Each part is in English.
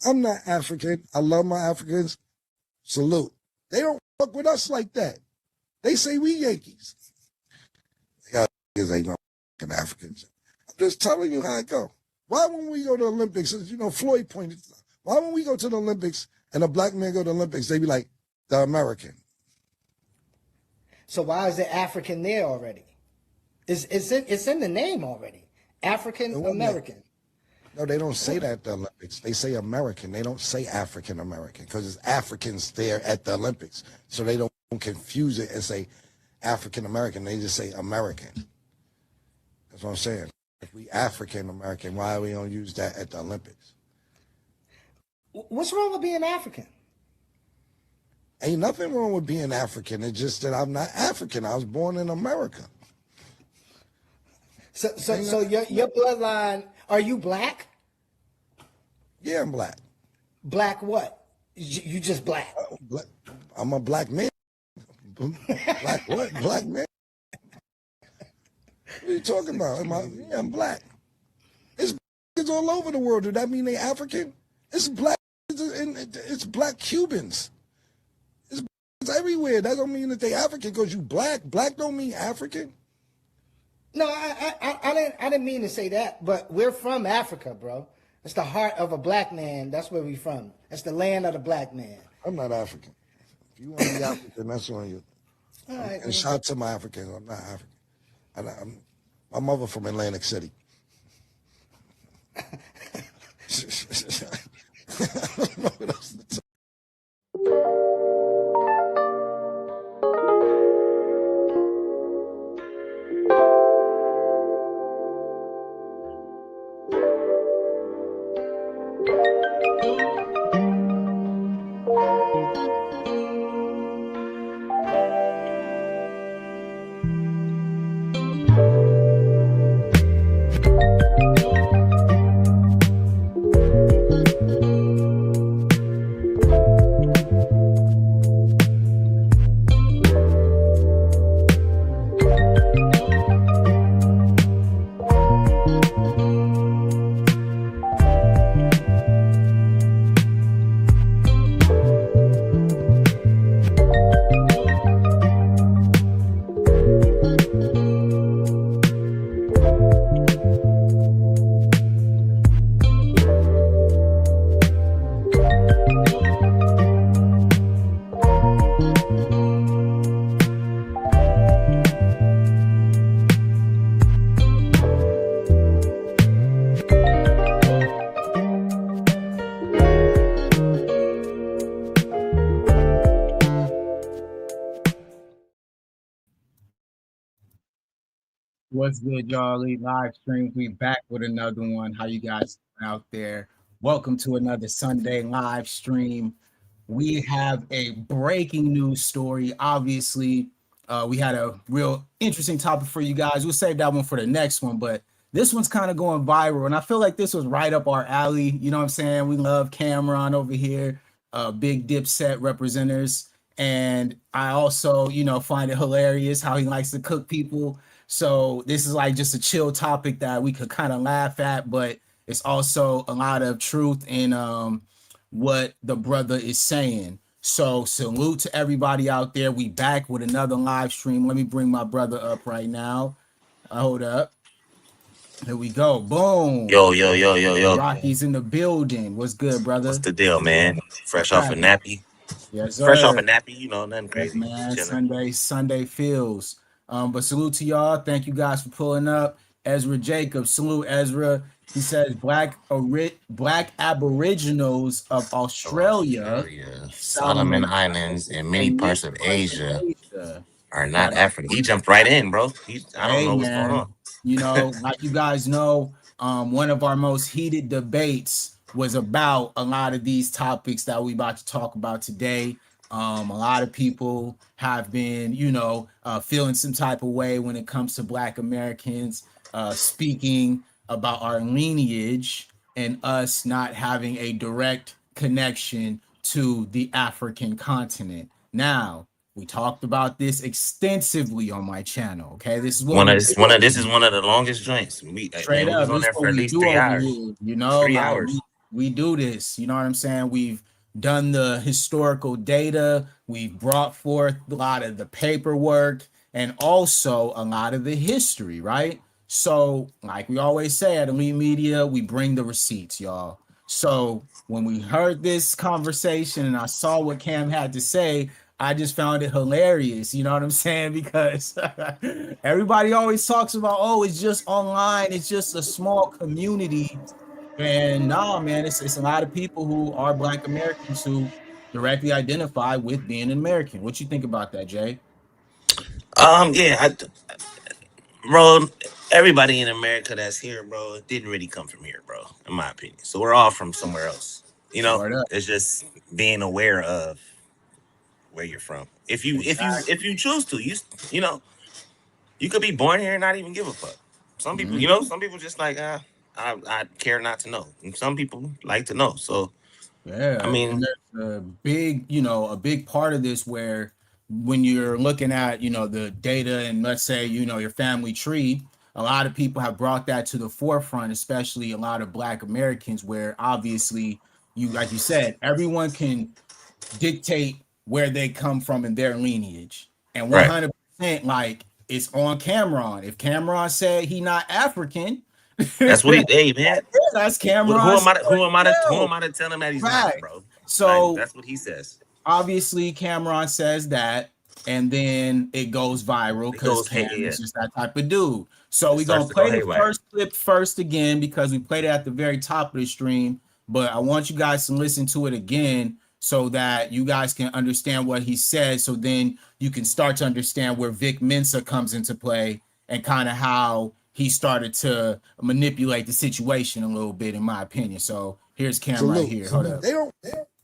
I'm not African. I love my Africans. Salute. They don't fuck with us like that. They say we Yankees. Y'all niggas ain't no fucking Africans. I'm just telling you how it go. Why when we go to the Olympics, you know, Floyd pointed, why when we go to the Olympics and a black man go to the Olympics, they be like, the American. So why is the African there already? It's in the name already. African American. No, they don't say that at the Olympics. They say American. They don't say African American because it's Africans there at the Olympics. So they don't confuse it and say African American. They just say American. That's what I'm saying. If we African American, why we don't use that at the Olympics? What's wrong with being African? Ain't nothing wrong with being African. It's just that I'm not African. I was born in America. So your bloodline, are you black? Yeah, I'm black. Black what? You just black? I'm a black man. Black what? Black man? What are you talking about? I'm black. It's all over the world. Does that mean they African? It's black. It's black Cubans. It's everywhere. That don't mean that they African because you black. Black don't mean African. No, I didn't mean to say that, but we're from Africa, bro. It's the heart of a black man. That's where we from. That's the land of the black man. I'm not African. If you want to be African, that's on you. All right, and shout out to my Africans. I'm not African. My mother from Atlantic City. I don't know what else to tell. What's good, y'all? Elite Live Streams. We back with another one. How you guys out there? Welcome to another Sunday live stream. We have a breaking news story. Obviously, we had a real interesting topic for you guys. We'll save that one for the next one, but this one's kind of going viral, and I feel like this was right up our alley. You know what I'm saying? We love Cameron over here, big Dipset representatives, and I also, find it hilarious how he likes to cook people. So this is like just a chill topic that we could kind of laugh at, but it's also a lot of truth in what the brother is saying. So salute to everybody out there. We back with another live stream. Let me bring my brother up right now. Hold up. Here we go. Boom. Yo. Rocky's in the building. What's good, brother? What's the deal, man? Fresh off a nappy. Yes, sir. Fresh off a nappy, nothing crazy. Yes, man. Sunday feels. But salute to y'all. Thank you guys for pulling up. Ezra Jacobs, salute Ezra. He says black aboriginals of Australia, Solomon Islands, and many parts of Asia are not African. He jumped right in, bro. I don't know what's going on. Like you guys know, one of our most heated debates was about a lot of these topics that we about to talk about today. A lot of people have been, feeling some type of way when it comes to Black Americans, speaking about our lineage and us not having a direct connection to the African continent. Now, we talked about this extensively on my channel. Okay, this is one of the longest joints. We was on there for at least 3 hours. 3 hours. we do this. You know what I'm saying? We've done the historical data, we've brought forth a lot of the paperwork and also a lot of the history, right? So, like we always say at Elite Media, we bring the receipts, y'all. So, when we heard this conversation and I saw what Cam had to say, I just found it hilarious. You know what I'm saying? Because everybody always talks about, oh, it's just online, it's just a small community. And nah, man, it's a lot of people who are Black Americans who directly identify with being an American. What you think about that, Jay? Yeah, bro. Everybody in America that's here, bro, didn't really come from here, bro. In my opinion, so we're all from somewhere else. Word up. It's just being aware of where you're from. If Exactly. you choose to, you know, you could be born here and not even give a fuck. Some people, Mhm. some people just like, I care not to know. And some people like to know. So I Yeah, and mean, there's a big, a big part of this where when you're looking at, the data and let's say, your family tree, a lot of people have brought that to the forefront, especially a lot of Black Americans, where obviously you, like you said, everyone can dictate where they come from in their lineage. And right. 100%, like it's on Cameron. If Cameron said he not African, That's what he. Hey, man. that's Who Cameron's am I? Who story. am I to tell him that he's not, Right. bro? Like So that's what he says. obviously Cameron says that, and then it goes viral It because goes, hey, Cam yeah. is just that type of dude. So It we're starts gonna to go play the haywire. first clip first again because we played it at the very top of the stream, but I want you guys to listen to it again so that you guys can understand what he said. So then you can start to understand where Vic Mensa comes into play and kind of how he started to manipulate the situation a little bit, in my opinion. So here's Cam right Salute. here. Hold up. They don't.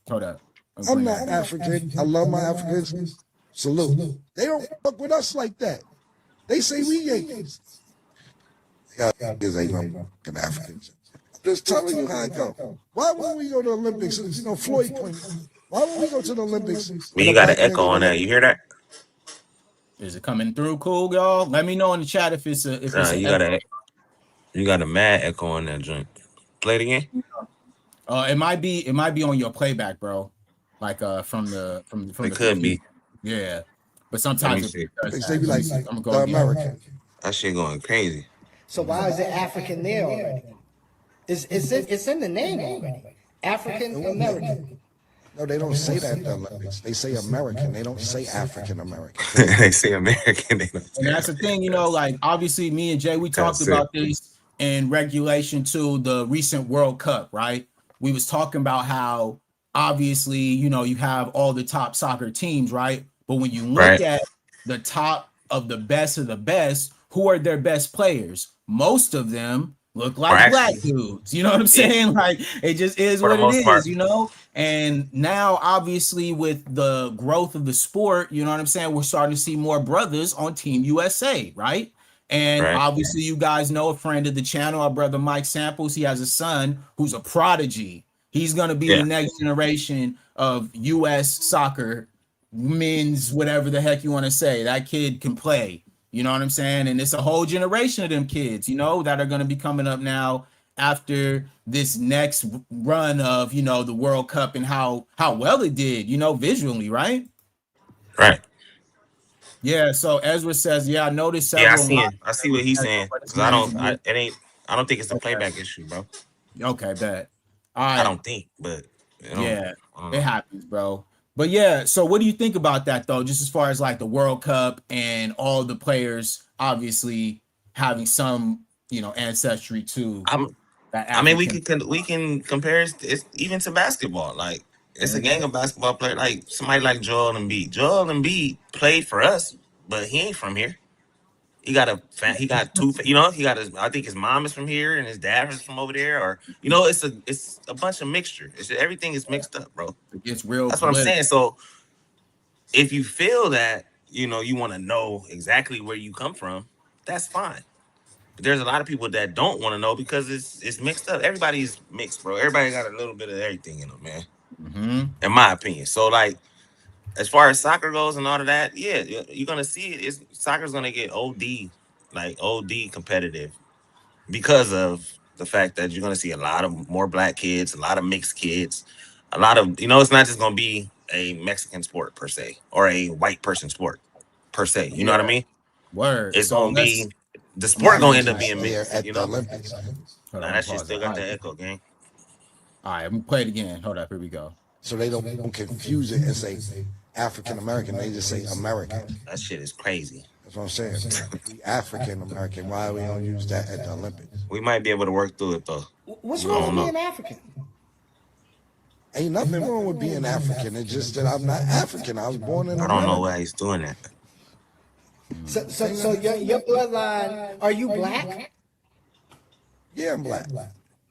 Hold up. I'm I'm playing not that again. African. I love my Africans. Salute. They don't fuck with us like that. They say we Yankees. Y'all niggas ain't no fucking Africans. I'm just telling you how it go. Why wouldn't we go to the Olympics? Floyd pointed. Why wouldn't we go to the Olympics Man, and a you got an black man echo go on that. to You hear that? Is it coming through cool, y'all? Let me know in the chat if it's an You got echo. a mad echo on that joint. Play it again. It might be on your playback, bro. Like from It the could computer. be. Yeah. But Let me sometimes it see. does Olympics? They that. be Let me like see. I'm gonna go the again. American. That shit going crazy. So why is it African there already? It's in the name already. African American. No, they don't say that at the Olympics. They say American. They don't say African American. They say American. They don't And say that's the thing, American. like obviously me and Jay, we talked That's it. about this in regulation to the recent World Cup, right? We was talking about how obviously, you have all the top soccer teams, right? But when you look Right. at the top of the best, who are their best players? Most of them look Or like black actually, dudes. You know what I'm yeah, saying? Like it just is for the what it most part. is. And now, obviously, with the growth of the sport, you know what I'm saying? We're starting to see more brothers on Team USA, right? And Right. obviously, you guys know a friend of the channel, our brother Mike Samples. He has a son who's a prodigy. He's going to be the Yeah. next generation of US soccer, men's, whatever the heck you want to say. That kid can play. You know what I'm saying? And it's a whole generation of them kids, that are going to be coming up now after this next run of the World Cup and how well it did, visually, right? Right. Yeah. So Ezra says, yeah, I noticed Yeah, I several see live him. I see what members he's as saying. what is Cause I don't. manageable. It ain't. I don't think it's a Okay. playback issue, bro. Okay, bet. All I right. don't think, but you know, Yeah, I don't it know. happens, bro. But yeah, so what do you think about that though? Just as far as like the World Cup and all the players obviously having some, ancestry to I'm. that I mean, African. we can compare it. It's even to basketball. Like it's a Mhm. gang of basketball players. Like somebody like Joel Embiid. Joel Embiid played for us, but he ain't from here. He got two. He got his. I think his mom is from here and his dad is from over there. Or it's a bunch of mixture. Everything is mixed up, bro. It gets real That's what I'm political. saying. So if you feel that you want to know exactly where you come from, that's fine. But there's a lot of people that don't want to know because it's mixed up. Everybody's mixed, bro. Everybody got a little bit of everything in them, man. Hmm. In my opinion. So like as far as soccer goes and all of that, yeah, you're gonna see it. Soccer's gonna get OD, like OD competitive because of the fact that you're gonna see a lot of more black kids, a lot of mixed kids, a lot of it's not just gonna be a Mexican sport per se or a white person sport per se. You know what I mean? Word. It's So gonna let's be the Yeah, sport I gonna get end you. up being There mixed. at the Olympics. hold Nah, on, that shit pause still it. got the echo, gang. All right, I'm gonna play it again. Hold up, here we go. So they don't confuse it and say African American. They just say American. That shit is crazy. That's what I'm saying. We African American. Why we don't use that at the Olympics? We might be able to work through it though. What's I wrong don't with know. being African? Ain't nothing wrong with being African. It's just that I'm not African. I was born in I don't know America. why he's doing that. So your bloodline, are you black? Yeah, I'm black.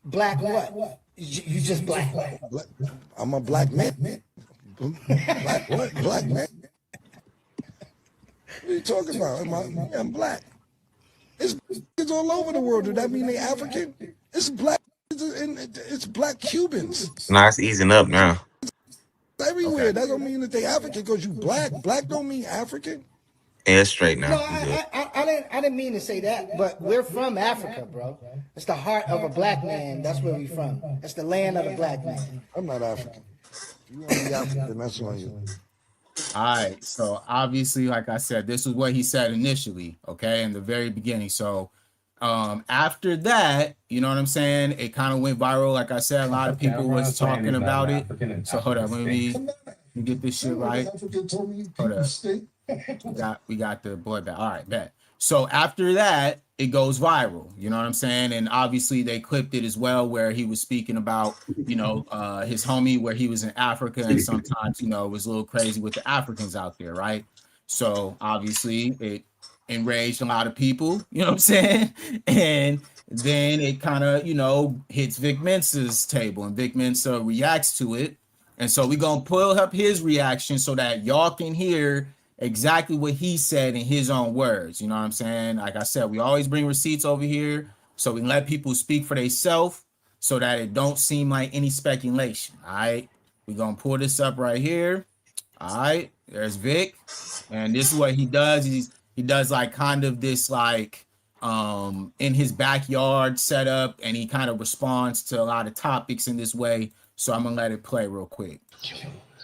Black what? You just black. I'm a black man. Black what? Black man. What are you talking about? I'm black. It's all over the world. Does that mean they African? It's black. It's black Cubans Nah, it's easing up now. everywhere. Okay. That don't mean that they African because you black. Black don't mean African. Yeah, it's straight No, now. We good. I didn't mean to say that, but we're from Africa, bro. It's the heart of a black man. That's where we from. It's the land of the black man. I'm not African. If you want to be African, that's on you. All right. So obviously, like I said, this is what he said initially, okay, in the very beginning. So after that, you know what I'm saying? It kind of went viral. Like I said, a lot of people was talking about it. So hold up, let me get this shit right. Hold up. We got the boy back. All right, bet. So after that, it goes viral. You know what I'm saying? And obviously they clipped it as well, where he was speaking about, his homie, where he was in Africa, and sometimes, it was a little crazy with the Africans out there, right? So obviously it enraged a lot of people, you know what I'm saying? And then it kind of, hits Vic Mensa's table, and Vic Mensa reacts to it. And so we're gonna pull up his reaction so that y'all can hear exactly what he said in his own words. You know what I'm saying? Like I said, we always bring receipts over here so we can let people speak for themselves so that it don't seem like any speculation. All right. We're gonna pull this up right here. All right, there's Vic. And this is what he does. He does like kind of this like in his backyard setup, and he kind of responds to a lot of topics in this way. So I'm gonna let it play real quick.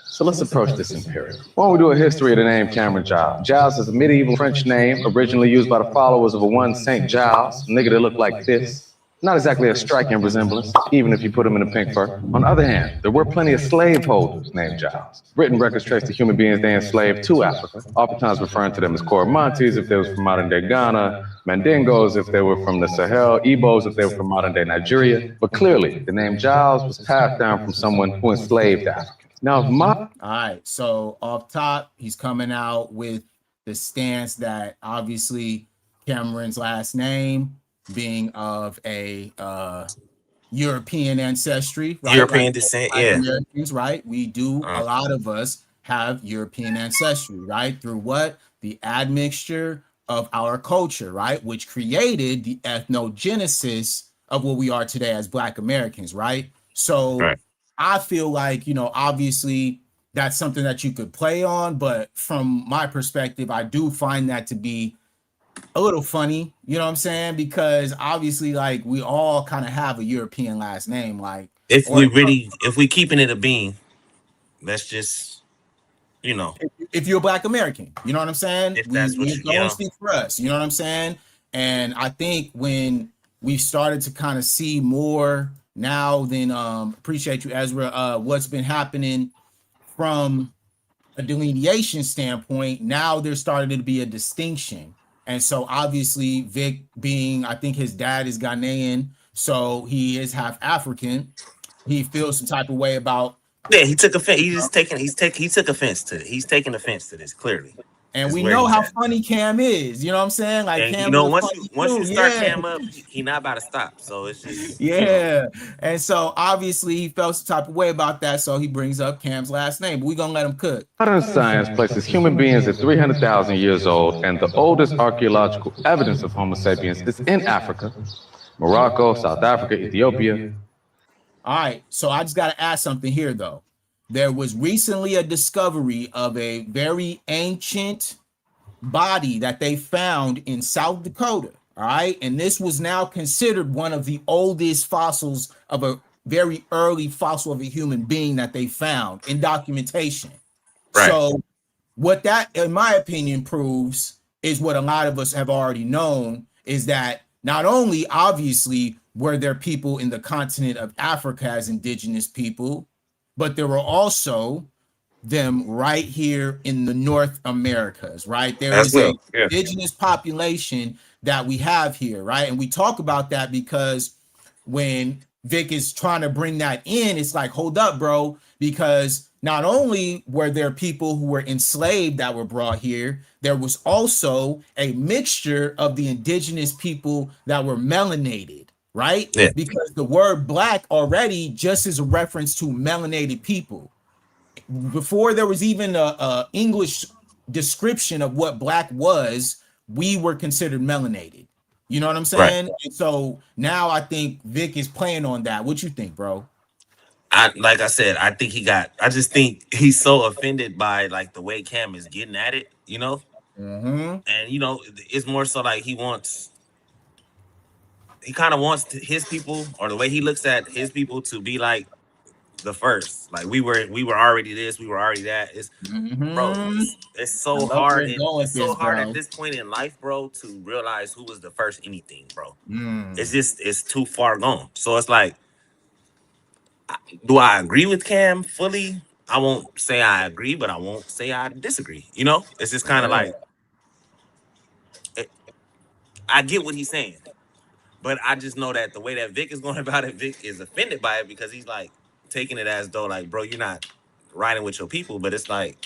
So let's approach this empirically. Why don't we do a history of the name Cameron Giles? Giles is a medieval French name originally used by the followers of a one Saint Giles, a nigga that looked like this. Not exactly a striking resemblance, even if you put him in a pink fur. On the other hand, there were plenty of slaveholders named Giles. Written records trace the human beings they enslaved to Africa, oftentimes referring to them as Coromantes if they were from modern-day Ghana, Mandingos if they were from the Sahel, Igbos if they were from modern-day Nigeria. But clearly, the name Giles was passed down from someone who enslaved Africans. Now, all right, so off top, he's coming out with the stance that obviously Cameron's last name being of a European ancestry, right? European descent, like yeah. Americans, right? We do, a lot of us have European ancestry, right? Through what? The admixture of our culture, right? Which created the ethnogenesis of what we are today as Black Americans, right? So Right. I feel like, obviously that's something that you could play on, but from my perspective, I do find that to be a little funny, you know what I'm saying? Because obviously, like, we all kind of have a European last name, like, If we keeping it a bean, that's just if you're a Black American, you know what I'm saying? if We that's what don't speak for us, you know what I'm saying? And I think when we've started to kind of see more now than appreciate you, Ezra, what's been happening from a delineation standpoint, now there's started to be a distinction. And so obviously Vic being, I think his dad is Ghanaian, so he is half African. He feels some type of way about. Yeah, he took offense. He took offense to it. He's taking offense to this clearly. And Is we where know he's how at. funny Cam is. You know what I'm saying? Like And Cam is a once funny you dude. start Yeah. Cam up, he not about to stop. So it's just Yeah. And so obviously he felt some type of way about that. So he brings up Cam's last name. But we're gonna let him cook. modern science places human beings at 300,000 years old, and the oldest archaeological evidence of Homo sapiens is in Africa, Morocco, South Africa, Ethiopia. All right. So I just got to ask something here, though. There was recently a discovery of a very ancient body that they found in South Dakota. All right. And this was now considered one of the oldest fossils of a very early fossil of a human being that they found in documentation. Right. So, what that, in my opinion, proves is what a lot of us have already known is that not only, obviously, were there people in the continent of Africa as indigenous people, but there were also them right here in the North Americas, right? There As is a well. Yeah. indigenous population that we have here, right? And we talk about that because when Vic is trying to bring that in, it's like, hold up, bro, because not only were there people who were enslaved that were brought here, there was also a mixture of the indigenous people that were melanated, right? Yeah. Because the word black already just is a reference to melanated people. Before there was even a English description of what black was, we were considered melanated. You know what I'm Right. saying? And so now I think Vic is playing on that. What you think, bro? Like I said, I think I just think he's so offended by like the way Cam is getting at it, you know? Mm-hmm. And you know, it's more so like he kind of wants his people, or the way he looks at his people, to be like the first. Like we were already this, we were already that. It's bro, Mm-hmm. it's I so love where hard. you're going with It's so this, hard bro. at this point in life, bro, to realize who was the first anything, bro. Mm. It's too far gone. So it's like, do I agree with Cam fully? I won't say I agree, but I won't say I disagree. You know, it's just kind of Yeah. like I get what he's saying, but I just know that the way that Vic is going about it, Vic is offended by it because he's like taking it as though like, bro, you're not riding with your people, but it's like,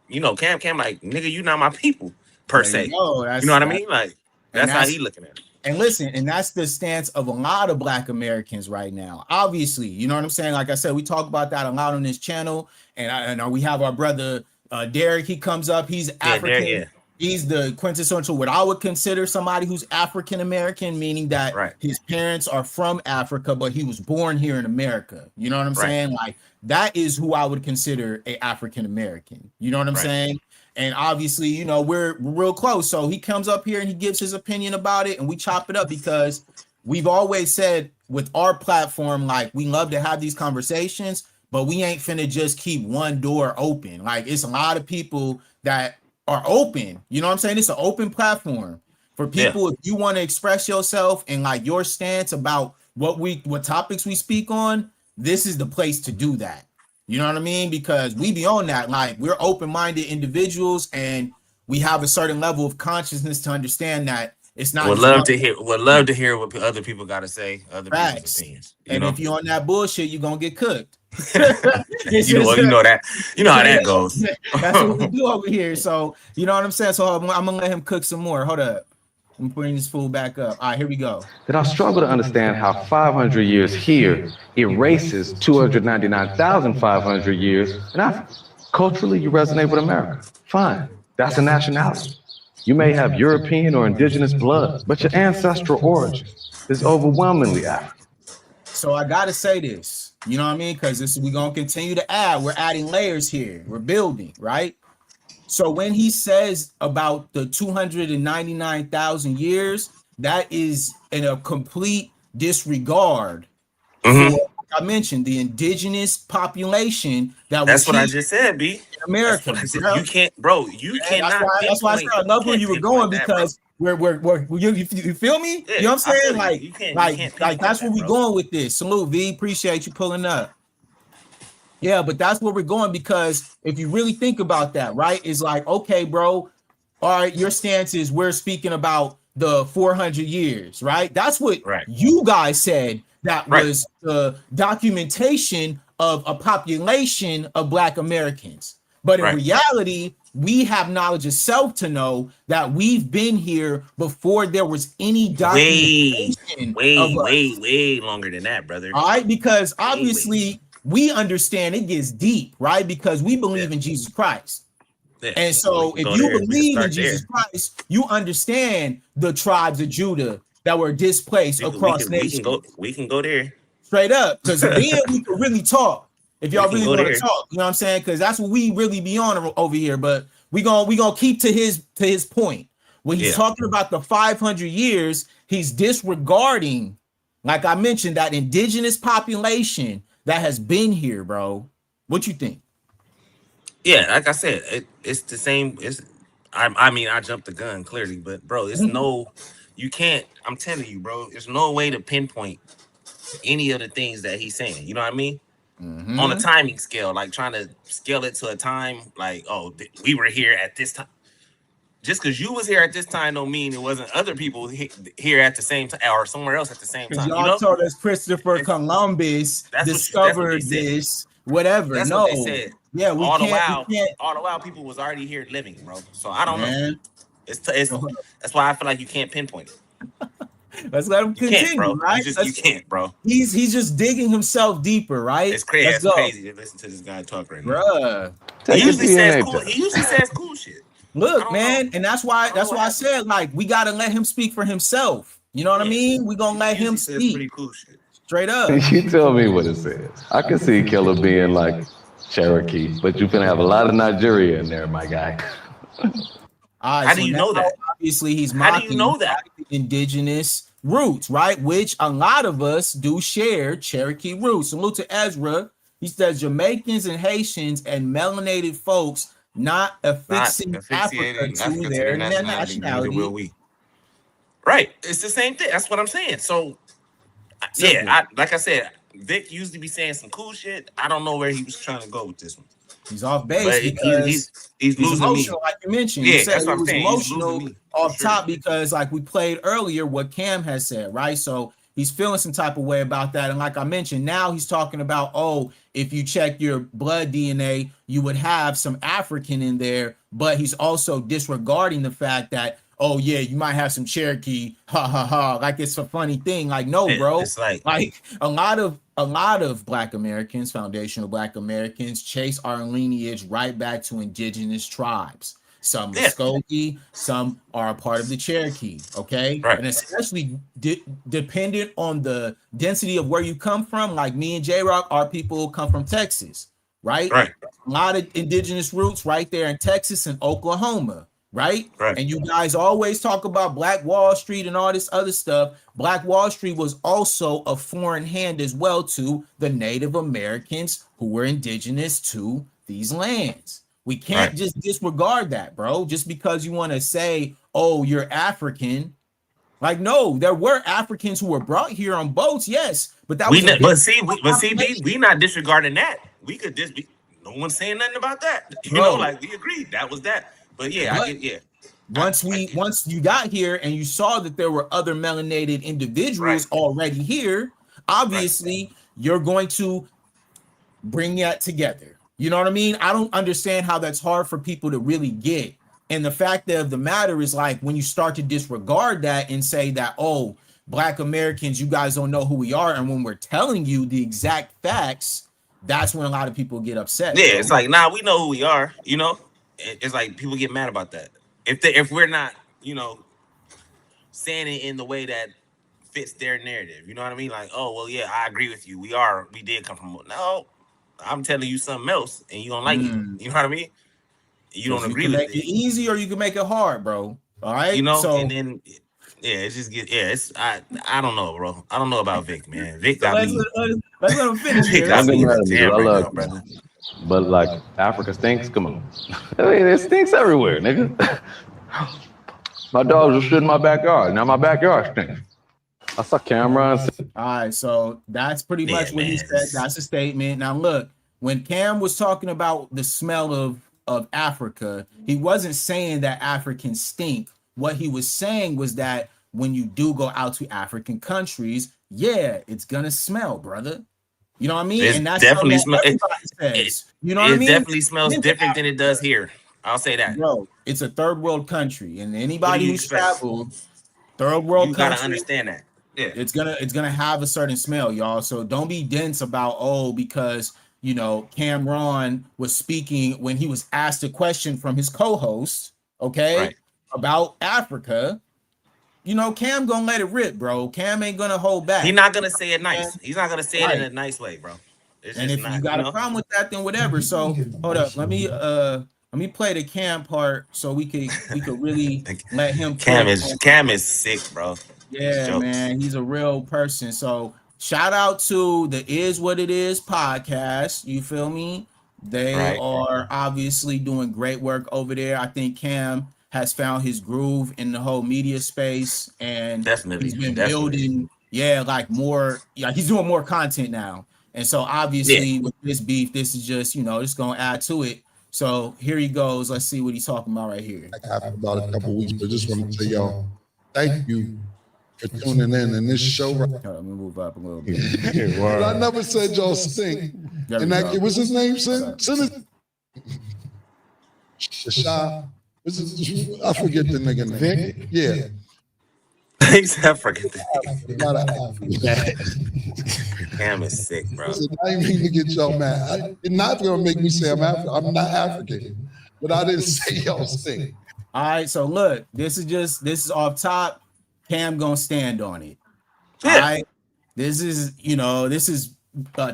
you know, Cam, like, nigga, you not my people per There you se. go. You know what I mean? Like, And that's how that's he looking at it. And listen, and that's the stance of a lot of Black Americans right now. Obviously, you know what I'm saying? Like I said, we talk about that a lot on this channel. And we have our brother Derek. He comes up. He's Yeah, there, African. yeah, He's the quintessential, what I would consider somebody who's African American, meaning that right, his parents are from Africa, but he was born here in America. You know what I'm right, saying? Like that is who I would consider a African American. You know what I'm right. saying? And obviously, you know, we're real close. So he comes up here and he gives his opinion about it, and we chop it up because we've always said with our platform, like we love to have these conversations, but we ain't finna just keep one door open. Like it's a lot of people that are open. You know what I'm saying? It's an open platform for Yeah. people. If you want to express yourself and like your stance about what topics we speak on, this is the place to do that. You know what I mean? Because we be on that. Like we're open-minded individuals and we have a certain level of consciousness to understand that it's not Would just love one to hear. Would love to hear what other people got to say. Other people's facts. opinions. You And know. if you're on that bullshit, you're gonna get cooked. It's You know. just You know that. You know how that goes. that's what we do over here. So you know what I'm saying? So I'm gonna let him cook some more. Hold up. I'm putting this food back up. All right, here we go. That I struggle to understand how 500 years here erases 299,500 years in Africa. Culturally, you resonate with America. Fine, that's a nationality. You may have European or indigenous blood, but your ancestral origin is overwhelmingly African. So I gotta say this, you know what I mean? Because we're gonna continue to add. We're adding layers here. We're building, right? So when he says about the 299,000 years, that is in a complete disregard for, Mm-hmm. like I mentioned, the indigenous population that was That's what here I in just said, B. That's America, what I said. bro. You can't, bro. You And cannot that's why I said pinpoint. I You love where can't you were pinpoint going that, bro. because you feel me? You know Yeah, what I'm I saying? feel you. Like, You can't. You like, can't like pinpoint that's where that, we bro. going with this. Salute, V. Appreciate you pulling up. Yeah, but that's where we're going because if you really think about that, right? It's like, okay, bro, all right, your stance is we're speaking about the 400 years, right? That's what Right. you guys said that Right. was the documentation of a population of Black Americans. But in Right. reality, we have knowledge of self to know that we've been here before there was any Way, documentation of way, way, us. way longer than that, brother. All right, because Way, way. obviously we understand it gets deep, right? Because we Yeah. believe in Jesus Christ. Yeah. And So we so can if go you there. We can believe in start Jesus there. Christ, you understand the tribes of Judah that were displaced across We can go. nations. We can go there. Straight up. Because then we can really talk. If We y'all can really go want to there. talk, you know what I'm saying? Because that's what we really be on over here. But we gonna keep to his point. When he's talking about the 500 years, he's disregarding, like I mentioned, that indigenous population that has been here, bro. What you think? Yeah, like I said, it's the same. I mean, I jumped the gun clearly, but bro, you can't. I'm telling you, bro, there's no way to pinpoint any of the things that he's saying. You know what I mean? On a timing scale, like trying to scale it to a time, like, oh, we were here at this time. Just because you was here at this time don't mean it wasn't other people here at the same time or somewhere else at the same Because time. y'all told us Christopher Columbus discovered this, whatever. That's No, what they said. Yeah, we can't. All the while, people was already here living, bro. So I don't know. It's So, that's why I feel like you can't pinpoint it. Let's let him continue, bro. right? You can't, bro. He's just digging himself deeper, right? It's crazy. It's crazy to listen to this guy talk right now. Bruh. He usually says cool shit. Look, man, and that's why I said, like, we gotta let him speak for himself. You know what I mean? We gonna let him speak. Pretty cool shit. Straight up. You tell me what it says. I can see Killer being like Cherokee, but you're gonna have a lot of Nigeria in there, my guy. How do you know that? Obviously, he's mocking indigenous roots, right? Which a lot of us do share Cherokee roots. Salute to Ezra. He says Jamaicans and Haitians and melanated folks not affixing Africa to their nationality. Will we? Right. It's the same thing. That's what I'm saying. So, like I said, Vic used to be saying some cool shit. I don't know where he was trying to go with this one. He's off base because he's losing emotional, me. like you mentioned. Yeah, that's what I'm saying. Emotional off top because, like we played earlier, what Cam has said, right? So he's feeling some type of way about that. And like I mentioned, now he's talking about, oh, if you check your blood DNA, you would have some African in there. But he's also disregarding the fact that, oh yeah, you might have some Cherokee, ha ha ha, like it's a funny thing. Like, no, bro. It's like a lot of Black Americans, foundational Black Americans, chase our lineage right back to indigenous tribes. Some Muskogee, some are a part of the Cherokee, okay? Right. And especially dependent on the density of where you come from. Like me and J-Rock, our people come from Texas, right? Right. A lot of indigenous roots right there in Texas and Oklahoma. Right? And you guys always talk about Black Wall Street and all this other stuff. Black Wall Street was also a foreign hand as well to the Native Americans who were indigenous to these lands. We can't just disregard that, bro, just because you want to say, oh, you're African. Like, no, there were Africans who were brought here on boats, yes, but that we not disregarding that. We could just be no one's saying nothing about that. You know, like we agreed that was that. But once you got here and you saw that there were other melanated individuals already here, obviously you're going to bring that together. You know what I mean? I don't understand how that's hard for people to really get. And the fact of the matter is, like, when you start to disregard that and say that, oh, Black Americans, you guys don't know who we are, and when we're telling you the exact facts, that's when a lot of people get upset. Yeah, it's like, nah, we know who we are, you know? It's like people get mad about that. If we're not, you know, saying it in the way that fits their narrative, you know what I mean? Like, oh, well, yeah, I agree with you. We did come from. No, I'm telling you something else, and you don't like it. You know what I mean? You don't agree with it. You can make it easy, or you can make it hard, bro. All right, you know. So, and then, it just gets. Yeah, it's. I don't know, bro. I don't know about Vic, man. Vic got me. Let's let him finish here. I love brother. But like Africa stinks. Come on, I mean, it stinks everywhere, nigga. My dogs are shit in my backyard. Now my backyard stinks. I saw cameras. All right, so that's pretty much what he said. That's a statement. Now look, when Cam was talking about the smell of Africa, he wasn't saying that Africans stink. What he was saying was that when you do go out to African countries, yeah, it's gonna smell, brother. You know what I mean? And that's definitely smells. You know what I mean? It definitely smells different than it does here. I'll say that. Bro, it's a third world country, and anybody who's traveled third world country, gotta understand that. Yeah, it's gonna have a certain smell, y'all. So don't be dense about because you know Cameron was speaking when he was asked a question from his co-host, about Africa. You know, Cam gonna let it rip, bro. Cam ain't gonna hold back. He's not gonna say it nice. He's not gonna say it in a nice way, bro. And if you got a problem with that, then whatever. So hold up, let me Let me play the Cam part so we could really let him Cam cook. is sick, bro. It's Yeah, jokes. man, he's a real person. So shout out to the Is What It Is podcast. You feel me? They Right. are obviously doing great work over there. I think Cam has found his groove in the whole media space, and Definitely. he's been Definitely. building, yeah, like more. Yeah, he's doing more content now. And so Yeah. obviously with this beef, this is just just gonna add to it. So here he goes. Let's see what he's talking about right here. After about a couple of weeks, but just want to tell y'all, thank you for tuning in. And this show, Let me move up a little bit. but I never said y'all stink. There And we that go. kid, what's his name? Shah. I forget the nigga name. Vic? Yeah. Thanks, I forget that. Not an African. Cam is sick, bro. Listen, I didn't mean to get y'all mad. You're not gonna make me say I'm African. I'm not African, but I didn't say y'all stink. All right, so look, this is off top. Cam gonna stand on it. Yeah. All right, this is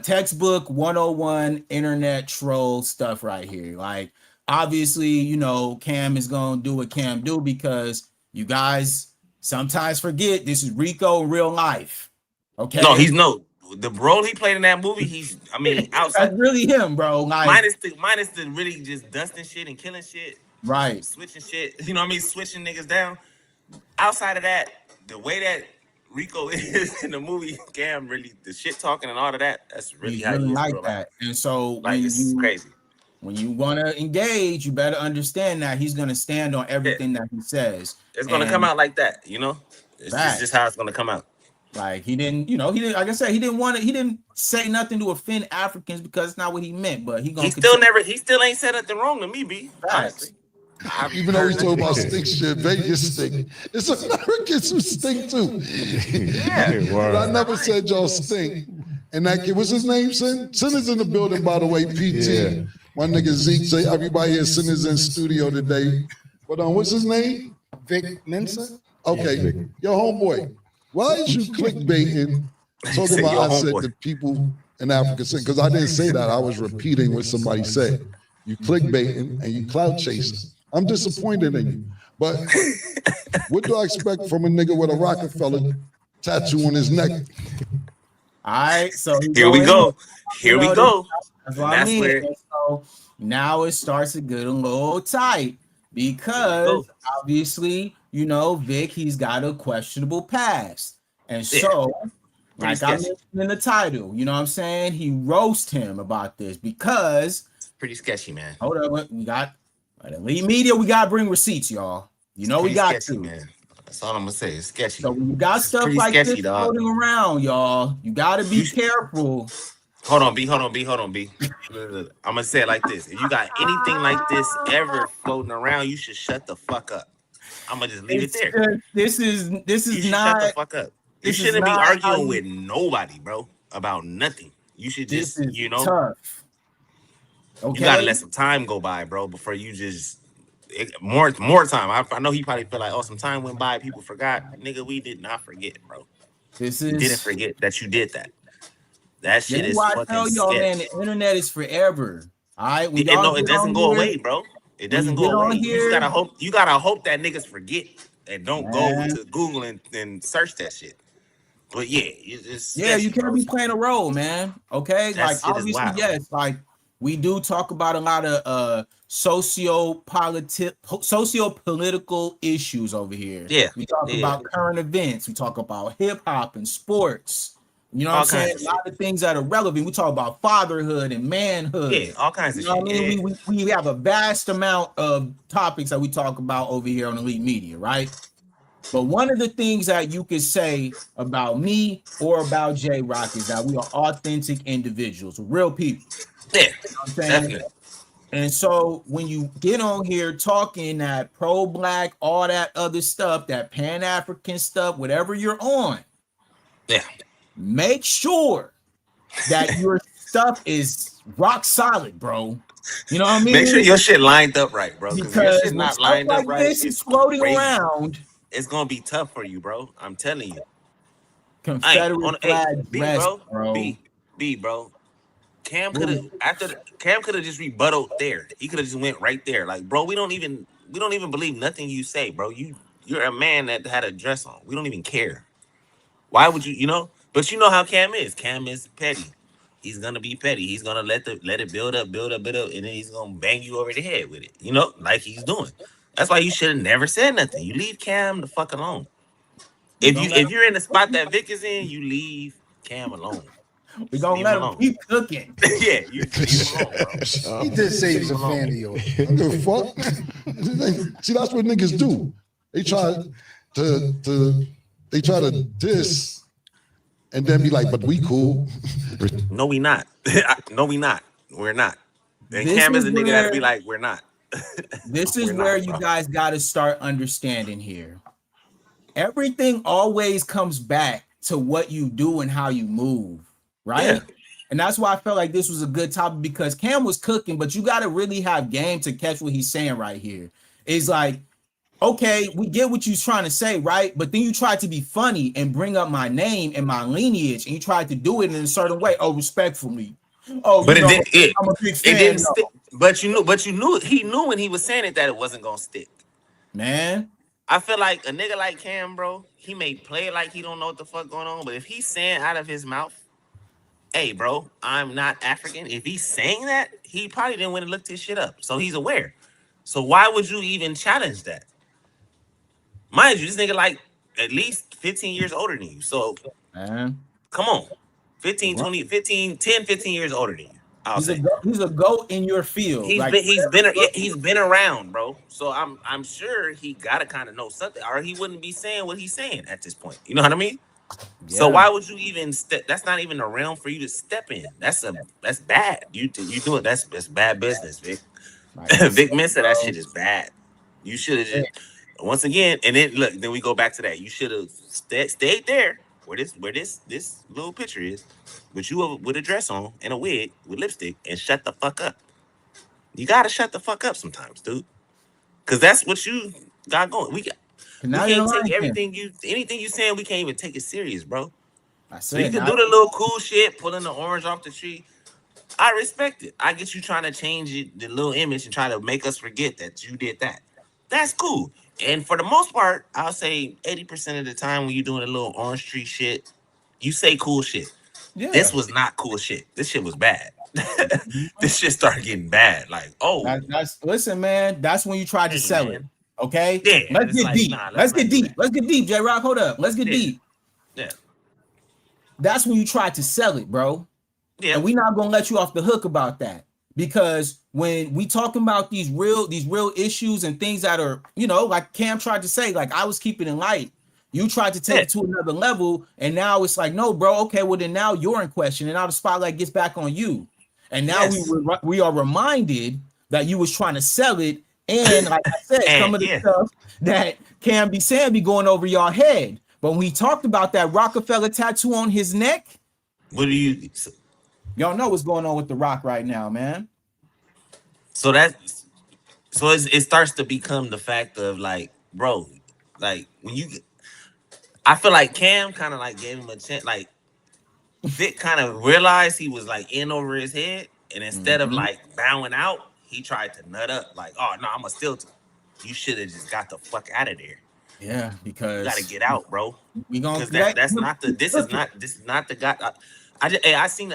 textbook 101 internet troll stuff right here. Like, obviously, Cam is gonna do what Cam do because you guys sometimes forget this is Rico in real life. Okay, No, the role he played in that movie. Outside. That's really him, bro. Like, minus the really just dusting shit and killing shit, right? switching shit. You know what I mean? Switching niggas down. Outside of that, the way that Rico is in the movie, Cam really the shit talking and all of that. That's really He's how really he is, like bro. that. And so Like, it's crazy. When you want to engage, you better understand that he's going to stand on everything that he says. It's going to come out like that, It's just how it's going to come out. Like, he didn't, like I said, he didn't say nothing to offend Africans because it's not what he meant, but he still ain't said nothing wrong to me, B. Honestly. Even though we talk about stink shit, Vegas stink. It's Americans who stink too. Yeah. But I never said y'all stink. And that kid, what's his name, Sin? Sin is in the building, by the way, PT. Yeah. My nigga Zeke say everybody here, Sin is in studio today. But what's his name? Vic Mensa? Okay. Yo, homeboy, why is you clickbaiting talking about I said the people in Africa sing? Because I didn't say that. I was repeating what somebody said. You clickbaiting and you clout chasing. I'm disappointed in you. But what do I expect from a nigga with a Rockefeller tattoo on his neck? All right, so here we go. Here we go. That's what I mean. So now it starts to get a little tight because obviously, Vic, he's got a questionable past. And so, like I mentioned in the title, you know what I'm saying? He roast him about this because pretty sketchy, man. Hold on, we got Elite Media, we gotta bring receipts, y'all. We got sketchy, to, man. That's all I'm gonna say. It's sketchy. So when you got stuff like sketchy, this floating around, y'all, you gotta be careful. Hold on, B. I'm gonna say it like this: if you got anything like this ever floating around, you should shut the fuck up. I'm gonna just leave it there. This is not. Shut the fuck up. You shouldn't be arguing with nobody, bro, about nothing. You should just, tough. Okay. You gotta let some time go by, bro, before you just more time. I know he probably feel like, some time went by, people forgot. Nigga, we did not forget, bro. You didn't forget that you did that. That shit is fucking tell y'all, man, the internet is forever. All right, it doesn't go away, bro. It doesn't go away. You gotta hope that niggas forget and don't go to Google and search that shit. But yeah, you can't be playing a role, man. Okay, that like obviously, yes, like we do talk about a lot of socio-political issues over here. Yeah, we talk about current events. We talk about hip hop and sports. You know what I'm saying? A lot of things that are relevant. We talk about fatherhood and manhood. Yeah, all kinds of shit. I mean? We have a vast amount of topics that we talk about over here on Elite Media, right? But one of the things that you could say about me or about J-Rock is that we are authentic individuals, real people. Yeah, you know what I'm saying? Definitely. And so when you get on here talking that pro-black, all that other stuff, that Pan-African stuff, whatever you're on, make sure that your stuff is rock solid, bro. You know what I mean? Make sure your shit lined up right, bro. Because if your shit not lined like up right, this is floating around. It's gonna be tough for you, bro. I'm telling you. Confederate flag dress, bro. B, bro. Cam could have just rebutted there. He could have just went right there. Like, bro, we don't even believe nothing you say, bro. You're a man that had a dress on. We don't even care. Why would you, But you know how Cam is. Cam is petty. He's gonna be petty. He's gonna let it build up, and then he's gonna bang you over the head with it. Like he's doing. That's why you should have never said nothing. You leave Cam the fuck alone. If you're in the spot that Vic is in, you leave Cam alone. We gonna let him keep cooking. Yeah, you leave him alone, bro. He did say he was a fan of yours. I don't give a fuck. See, that's what niggas do. They try to diss and then be like, but we cool. No, we not. No, we not. We're not. And This Cam is is a nigga that'll where- be like, we're not. This is We're where not, you bro. guys got to start understanding here. Everything always comes back to what you do and how you move, right? Yeah. And that's why I felt like this was a good topic, because Cam was cooking, but you got to really have game to catch what he's saying right here. It's like, okay, we get what you're trying to say, right? But then you tried to be funny and bring up my name and my lineage, and you tried to do it in a certain way. Oh, respectfully. Oh, But I'm a big it fan. didn't stick. But he knew when he was saying it that it wasn't gonna stick. Man. I feel like a nigga like Cam, bro, he may play like he don't know what the fuck going on, but if he's saying out of his mouth, hey, bro, I'm not African. If he's saying that, he probably didn't want to look this shit up. So he's aware. So why would you even challenge that? Mind you, this nigga like at least 15 years older than you. So Man. come on. 10, 15 years older than you. He's a GOAT in your field. He's been around, bro. So I'm sure he gotta kind of know something, or he wouldn't be saying what he's saying at this point. You know what I mean? Yeah. So why would you even step? That's not even a realm for you to step in. That's bad. You do it. That's bad business, Vic. Vic Mensa, that shit is bad. You should have just once again, and then look. Then we go back to that. You should have stayed there where this little picture is, with you with a dress on and a wig with lipstick, and shut the fuck up. You gotta shut the fuck up sometimes, dude. Cause that's what you got going. We can't take anything you saying. We can't even take it serious, bro. So you can do the little cool shit, pulling the orange off the tree. I respect it. I get you trying to change the little image and try to make us forget that you did that. That's cool. And for the most part, I'll say 80% of the time when you're doing a little orange tree shit, you say cool shit. Yeah. This was not cool shit. This shit was bad. This shit started getting bad. Like, listen, man. That's when you try to sell it. Okay. Yeah. Let's get deep. Let's get deep. Let's get deep. J Rock, hold up. Let's get deep. Yeah. That's when you try to sell it, bro. Yeah. And we're not gonna let you off the hook about that, because when we talking about these real issues and things that are, like Cam tried to say, like I was keeping it light. You tried to take it to another level, and now it's like, no, bro. Okay, well then now you're in question, and now the spotlight gets back on you, and now we are reminded that you was trying to sell it, and like I said, some of the stuff that Cam be saying be going over your head. But when he talked about that Rockefeller tattoo on his neck, what do you? Y'all know what's going on with The Rock right now, man. So it starts to become the fact of like, bro, like when you. I feel like Cam kind of like gave him a chance. Like Vic kind of realized he was like in over his head, and instead of like bowing out, he tried to nut up. Like, oh no, I'm a still. You should have just got the fuck out of there. Yeah, because you gotta get out, bro. We gonna that's not the. This is not the guy. I seen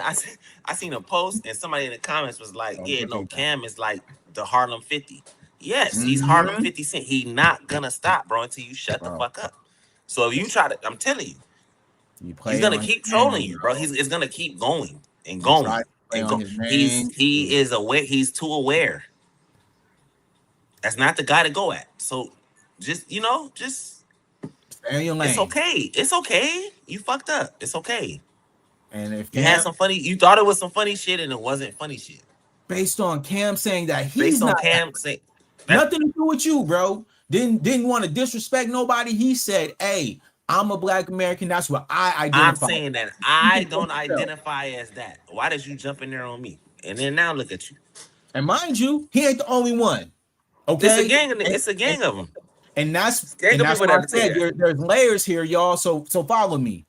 a post, and somebody in the comments was like, yeah, no, Cam is like the Harlem 50. Yes, he's Harlem 50 Cent. He not gonna stop, bro, until you shut the fuck up. So if you try to, I'm telling you, he's gonna keep trolling you, bro. It's gonna keep going and going and going. He is aware. He's too aware. That's not the guy to go at. So just stay in your lane. It's okay. It's okay. You fucked up. It's okay. And if you had some funny, you thought it was some funny shit, and it wasn't funny shit. Based on Cam saying that he's Cam saying nothing to do with you, bro. Didn't want to disrespect nobody. He said, "Hey, I'm a Black American. That's what I identify." I'm saying that I don't identify as that. Why did you jump in there on me? And then now look at you. And mind you, he ain't the only one. Okay, it's a gang of them. And that's what I said. There's layers here, y'all. So follow me.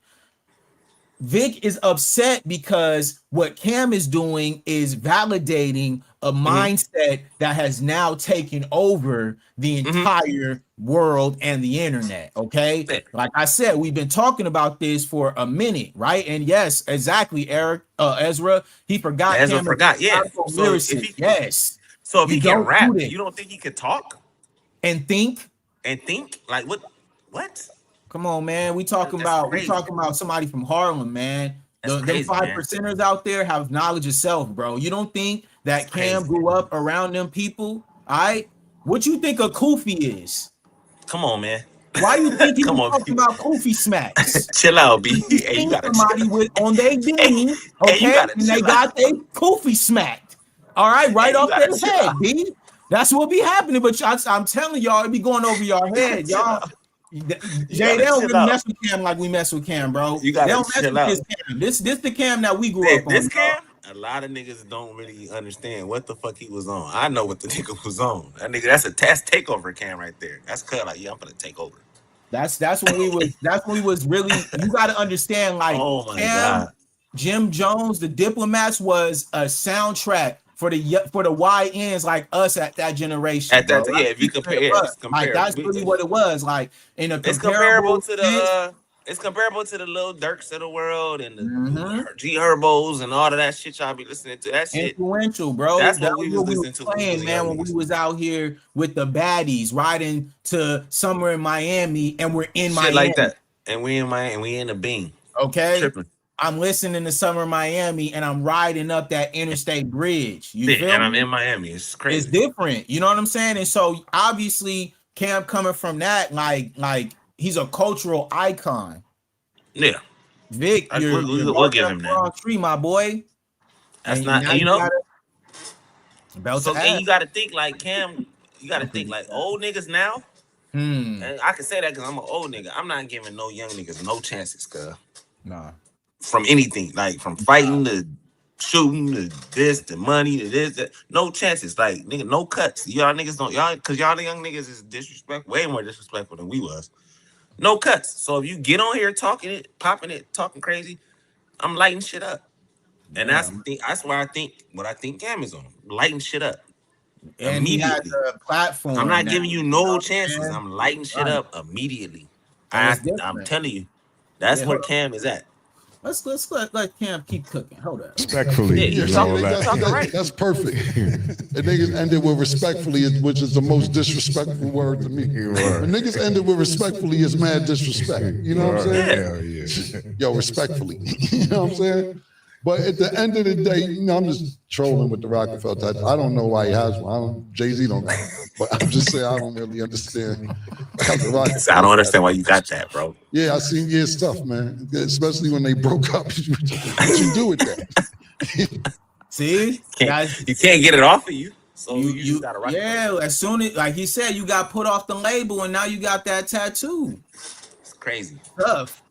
Vic is upset because what Cam is doing is validating a mindset that has now taken over the entire world and the internet. Okay. Yeah. Like I said, we've been talking about this for a minute, right? And yes, exactly, Eric, Ezra, he forgot Ezra Cam is forgot. a Yeah. radical So if lyricist. Yes. You he can don't do rap, that you don't think he could talk and think. and think? Like what? What? Come on, man. That's We crazy. talking about somebody from Harlem, man. That's Them crazy, five man. percenters out there have knowledge of self, bro. You don't think That's that Cam crazy. grew up around them people? All right. What you think a Kofi is? Come on, man. Why you think he Come was on, talking B. about Kofi smacks? Chill out, B. Because he Hey, you seen gotta chill. somebody with on their Hey, beam, hey, you okay, gotta and they chill got out. their Kofi smacked. All right, Hey, right you off their gotta chill head, out. B. That's what be happening. But I'm telling y'all, it be going over your You gotta head, chill y'all. out. You Jay, they gotta don't chill really out. mess with Cam like we mess with Cam, bro. You They gotta don't mess chill with out. this Cam. This the Cam that we grew up This on, Cam, a lot of niggas don't really understand what the fuck he was on. I know what the nigga was on. That nigga, that's a test takeover Cam right there. That's cut. Like, yeah, I'm gonna take over. That's when we was really. You got to understand, like Oh my Cam, god. Jim Jones, the Diplomats was a soundtrack for the YNs like us at that generation, At bro. that, Let's yeah, if you be straight compare, yeah, up. it's Like comparable. that's really what it was. Like in a It's comparable comparable to sense. it's comparable to the Lil Durks of the world and Mhm. the G Herbos and all of that shit y'all be listening to. That shit. Influential, bro. That's That what we was was what we was listening to when we playing, was young man, when we niggas. was out here with the baddies riding to somewhere in Miami and we're in Shit like Miami. that. And we in Miami, and we in the Bean. Okay. Tripping. I'm listening to Summer Miami and I'm riding up that interstate bridge. You Yeah, feel and I'm me? in Miami. It's It's crazy. different. You know what I'm saying? And so obviously Cam coming from that, like he's a cultural icon. Yeah. Vic, you're We'll barking give up him the that. wrong tree, my boy. That's And not, now and you you know, got a belt so to and add. you got to think like Cam. You got to think like old niggas now. Hmm. And I can say that because I'm an old nigga. I'm not giving no young niggas no chances, cuz Nah. from anything, like from fighting to shooting to this to money to this, that, no chances. Like nigga, no cuts. Y'all niggas don't y'all because y'all the young niggas is disrespectful, way more disrespectful than we was. No cuts. So if you get on here talking it, popping it, talking crazy, I'm lighting shit up. And Yeah. that's where I think what I think Cam is on. Lighting shit up And he has immediately. a I'm platform not now. giving you You know no what I'm chances. saying? I'm lighting shit Right. up immediately. And it's I'm different. telling you, that's Yeah, where hold on. Cam is at. Let Cam keep cooking. Hold up. Respectfully. Yeah, Yeah, you see, talking, you talking right. that's perfect. And niggas ended with respectfully, which is the most disrespectful word to me. When niggas ended with respectfully, it's mad disrespect. You know what I'm saying? Yeah. Yo, respectfully. You know what I'm saying? But at the end of the day, you know, I'm just trolling with the Rockefeller tattoo. I don't know why he has one. Jay-Z don't got one. But I'm just saying I don't really understand. How the I don't Rockefeller understand why tattoo. you got that, bro. Yeah, I seen yeah, it's tough, man. Especially when they broke up. What you do with that? See? You can't get it off of you, so you just You gotta rock it. yeah, as soon as like he said, you got put off the label and now you got that tattoo. It's crazy. Tough.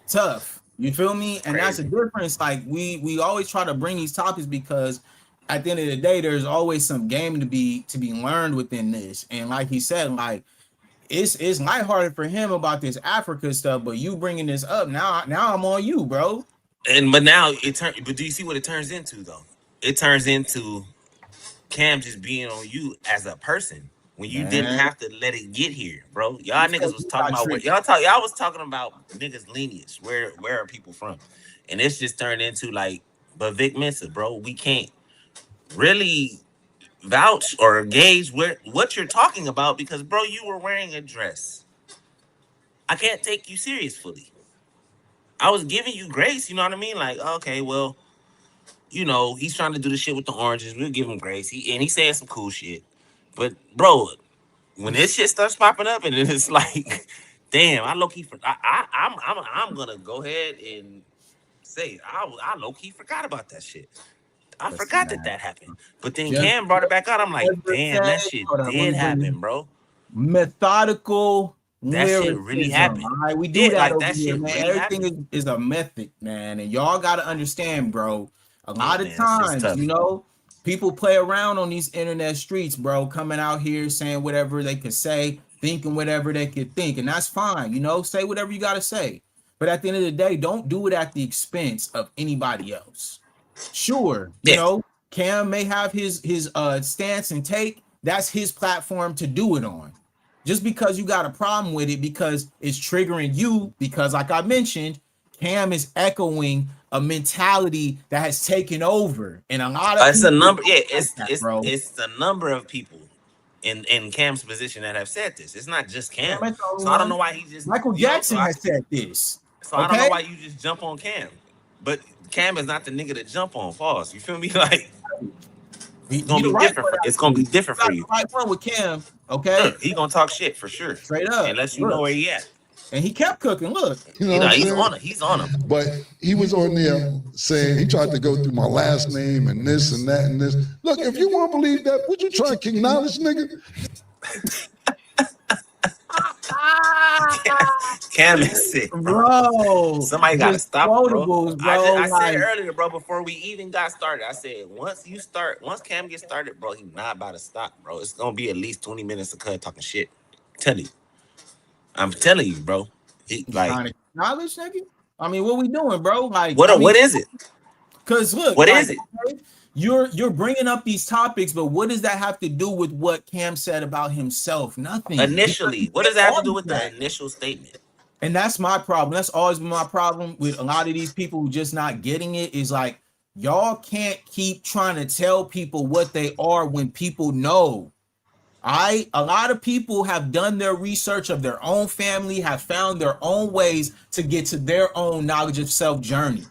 Tough. You feel me? It's And that's the crazy. difference. Like we always try to bring these topics because at the end of the day, there's always some game to be learned within this. And like he said, like it's lighthearted for him about this Africa stuff, but you bringing this up now I'm on you, bro. But now it turn. But do you see what it turns into though? It turns into Cam just being on you as a person when you didn't Man, have to let it get here, bro. Y'all you feel niggas was you talking got about what tricked. y'all was talking about niggas lineage. Where are people from? And it's just turned into like, but Vic Mensa, bro, we can't really vouch or gauge what you're talking about because bro, you were wearing a dress. I can't take you seriously. I was giving you grace, you know what I mean? Like, okay, well, he's trying to do the shit with the oranges. We'll give him grace. He saying some cool shit. But bro, when this shit starts popping up and then it's like, damn, I low key I'm gonna go ahead and say I low key forgot about that shit. I Listen, forgot that man. that happened. But then Just Cam brought it back out. I'm like, Ezra damn, said, that shit hold up, let did me bring happen, you bro. methodical That shit really lyricism. happened. All right, we do Yeah, that like over that here, shit man. really Everything happened. is a method, man, and y'all got to understand, bro. A Yeah, lot of man, that shit's times, tough. people play around on these internet streets, bro, coming out here saying whatever they could say, thinking whatever they could think, and that's fine. Say whatever you got to say. But at the end of the day, don't do it at the expense of anybody else. Sure, you Yeah. know, Cam may have his stance and take. That's his platform to do it on. Just because you got a problem with it because it's triggering you, because like I mentioned, Cam is echoing a mentality that has taken over, and a lot of It's a people number. Yeah, don't like that, bro. it's the number of people in Cam's position that have said this. It's not just Cam Cam. ain't the only So I don't one. know why he just Michael Jackson has said this. so I don't know Okay, why you just jump on Cam. But Cam is not the nigga to jump on. Pause. You feel me? Like he, it's gonna he the be right different. one. It's gonna be Actually, you different for got you. the right one with Cam. Okay, Look, he gonna talk shit for sure. straight up. Unless you know Look, where he at. and he kept cooking. Look, You know what I'm He's saying? on it. He's on him. But he was on there saying he tried to go through my last name and this and that and this. Look, if you want to believe that, would you try to acknowledge, nigga? Cam is sick, bro. bro. Somebody gotta Just stop it, bro. quotables, bro. I said Like, earlier, bro, before we even got started, I said once Cam gets started, bro, he's not about to stop, bro. It's gonna be at least 20 minutes of cut talking shit. I'm telling you, bro. He, like, trying to acknowledge, nigga. I mean, what we doing, bro? Like, I mean, what is it? because look, What like, is it? okay, you're bringing up these topics, but what does that have to do with what Cam said about himself? Nothing. Initially, what does that have to do with the that. initial statement? And that's my problem. That's always been my problem with a lot of these people who just not getting it. Is like, y'all can't keep trying to tell people what they are when people know. A lot of people have done their research of their own family, have found their own ways to get to their own knowledge of self journey.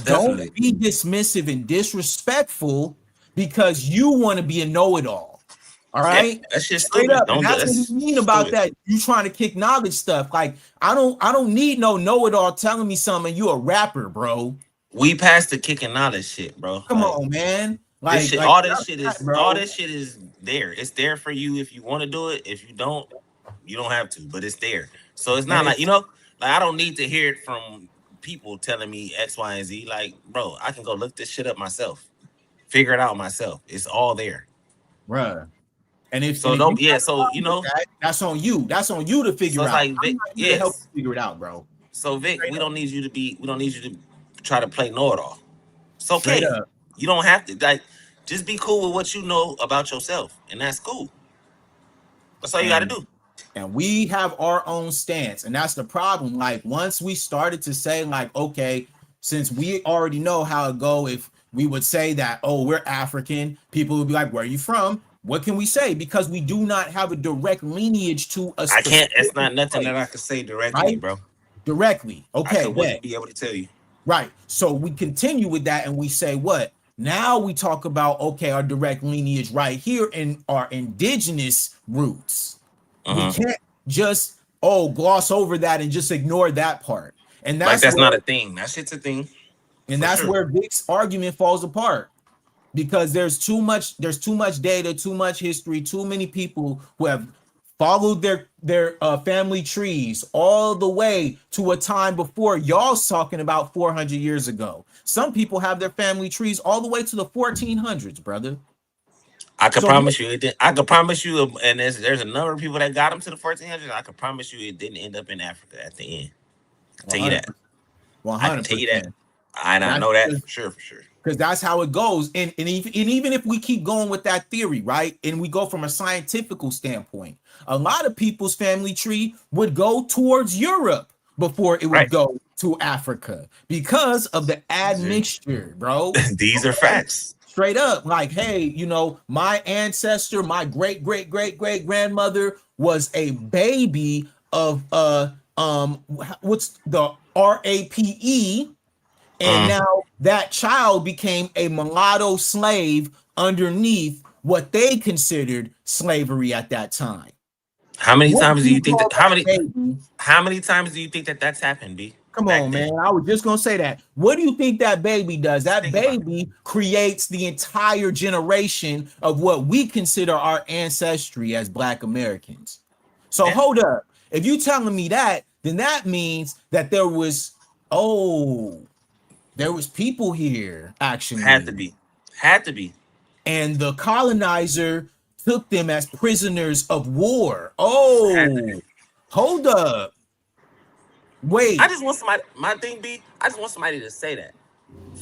Definitely. Don't be dismissive and disrespectful because you want to be a know-it-all. All right, Yeah, that's just straight stupid. up. Don't And do that's what that. you mean about Stupid. that. You trying to kick knowledge stuff. Like, I don't need no know-it-all telling me something. You a rapper, bro. We passed the kicking knowledge shit, bro. Come Like, on, man. this Like, shit, like all this shit is, bro. all this shit is there. It's there for you if you want to do it. If you don't have to. But it's there. So it's not And like it's, like I don't need to hear it from people telling me X, Y, and Z. Like, bro, I can go look this shit up myself, figure it out myself. It's all there. bruh. And if So and if you don't, yeah. got a So problem with that, that's on you. That's on you to figure so it's out. like I'm Vic, not here to help yes. you figure it out, bro. So Vic, Straight we up. don't need you to try to play know it all. It's Straight okay. up. You don't have to like just be cool with what you know about yourself, and that's cool. That's all you got to And do. and we have our own stance, and that's the problem. Like, once we started to say, like, okay, since we already know how it go, if we would say that, oh, we're African, people would be like, where are you from? What can we say? Because we do not have a direct lineage to a I can't. specific It's not nothing that I place, can say directly, right? bro. Directly. I Okay, could bet. wouldn't be able to tell you. Right. So we continue with that and we say what? Now we talk about, okay, our direct lineage right here in our indigenous roots. We Uh-huh. can't just, gloss over that and just ignore that part. And Like that's that's not a where thing. That shit's a thing and for that's sure. where Vic's argument falls apart because there's too much data, too much history, too many people who have followed their family trees all the way to a time before y'all's talking about 400 years ago. Some people have their family trees all the way to the 1400s, brother. I could So promise you it did. I could promise you, and there's a number of people that got them to the 1400s. I could promise you it didn't end up in Africa at the end. I can tell you 100%. that. I can tell you that. 100%. I That's know that for sure, for sure. because that's how it goes. And even if we keep going with that theory, right? And we go from a scientific standpoint, a lot of people's family tree would go towards Europe before it would Right. go to Africa because of the admixture, bro. These are facts. Straight up, like, hey, my ancestor, my great great great great grandmother was a baby of what's the RAPE, and now that child became a mulatto slave underneath what they considered slavery at that time. How many What times do do you you think call that? that baby? How many times do you think that that's happened, B? Come Back on, then. man. I was just gonna say that. What do you think that baby does? That Think about it. baby creates the entire generation of what we consider our ancestry as Black Americans. So Yeah. hold up. If you telling me that, then that means that there was people here actually. Had to be. Had to be. And the colonizer took them as prisoners of war. Had to be. Hold up. Wait. I just want somebody. My thing be, I just want somebody to say that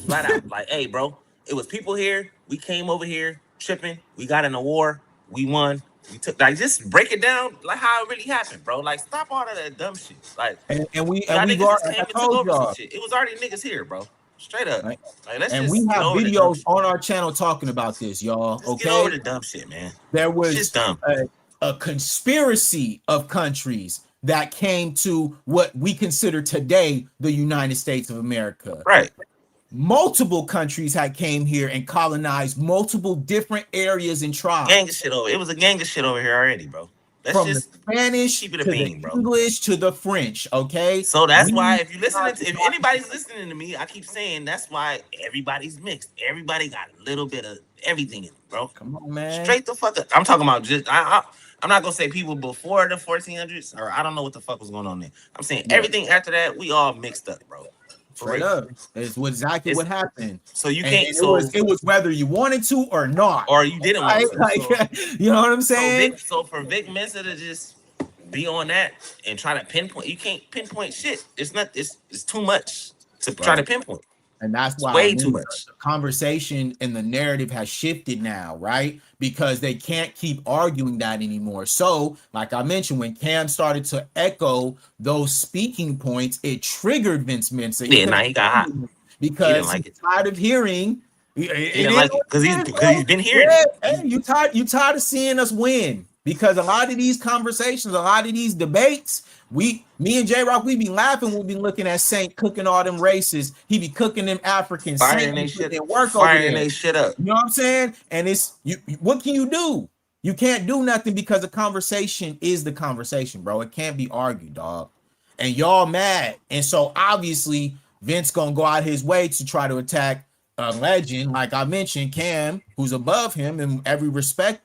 flat out. Like, hey, bro, it was people here. We came over here tripping. We got in a war. We won. We took like just break it down like how it really happened, bro. Like, stop all of that dumb shit. Like, And y'all we've niggas just already, came I and took told over some y'all, shit. It was already niggas here, bro. Straight up. right? Like, let's And we just get have over the dumb videos shit. on our channel talking about this, y'all. Just get over Okay, the dumb shit, man. there Shit's was dumb. a conspiracy of countries that came to what we consider today the United States of America. Right. Multiple countries had came here and colonized multiple different areas and tribes. Gang of shit over. It was a gang of shit over here already, bro. Let's From the just Spanish keep it a to the bean, bro. English to the French, okay? So that's why We if you listening to, if anybody's listening to me, I keep saying that's why everybody's mixed. Everybody got a little bit of everything in it, bro. come on, man. Straight the fuck up. I'm talking about just I'm not gonna say people before the 1400s or I don't know what the fuck was going on there. I'm saying everything after that, we all mixed up, bro. For Straight real. up. It's exactly what happened. So you And can't. it So was whether you wanted to or not. or you didn't want to. Like, So, you know what I'm saying? so for Vic Mensa to just be on that and try to pinpoint, you can't pinpoint shit. It's not. It's too much to try to pinpoint. And that's It's why way too much. the conversation and the narrative has shifted now, right? Because they can't keep arguing that anymore. So, like I mentioned, when Cam started to echo those speaking points, it triggered Vince Mensa. Yeah, nah, he got hot. Because He didn't like it. tired of hearing. He didn't like it because he's been hearing Yeah, it. hey, you tired of seeing us win. Because a lot of these conversations, a lot of these debates, me and J Rock, we be laughing. We'll be looking at Saint cooking all them races. He be cooking them Africans. Firing they shit, firing they shit up. You know what I'm saying? And it's you. What can you do? You can't do nothing because the conversation is the conversation, bro. It can't be argued, dog. And y'all mad, and so obviously Vince gonna go out his way to try to attack a legend, like I mentioned, Cam, who's above him in every respect.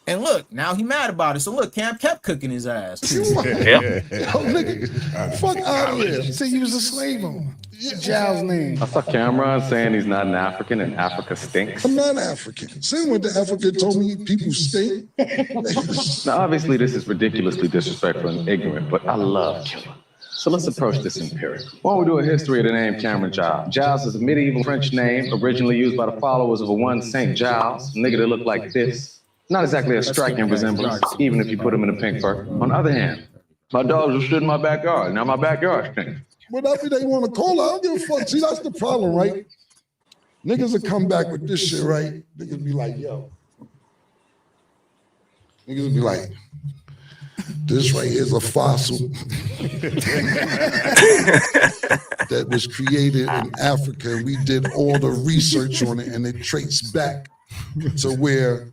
And look, now he mad about it. So look, Cam kept cooking his ass. Yo, nigga, fuck out of here. Say you was a slave owner. Giles' name. I saw Cameron saying he's not an African and Africa stinks. I'm not African. Same went to Africa and told me people stink. Now, obviously, this is ridiculously disrespectful and ignorant, but I love Killer. So let's approach this empirically. Why don't we do a history of the name Cameron Giles? Giles is a medieval French name originally used by the followers of a one Saint Giles, a nigga that looked like this. Not exactly a striking resemblance, even if you put him in a pink fur. On the other hand, my dogs just stood in my backyard. Now my backyard stinks. Whatever they want to call it, I don't give a fuck. See, that's the problem, right? Niggas will come back with this shit, right? Niggas be like, yo. Niggas will be like, this right here is a fossil that was created in Africa. And we did all the research on it, and it traced back to where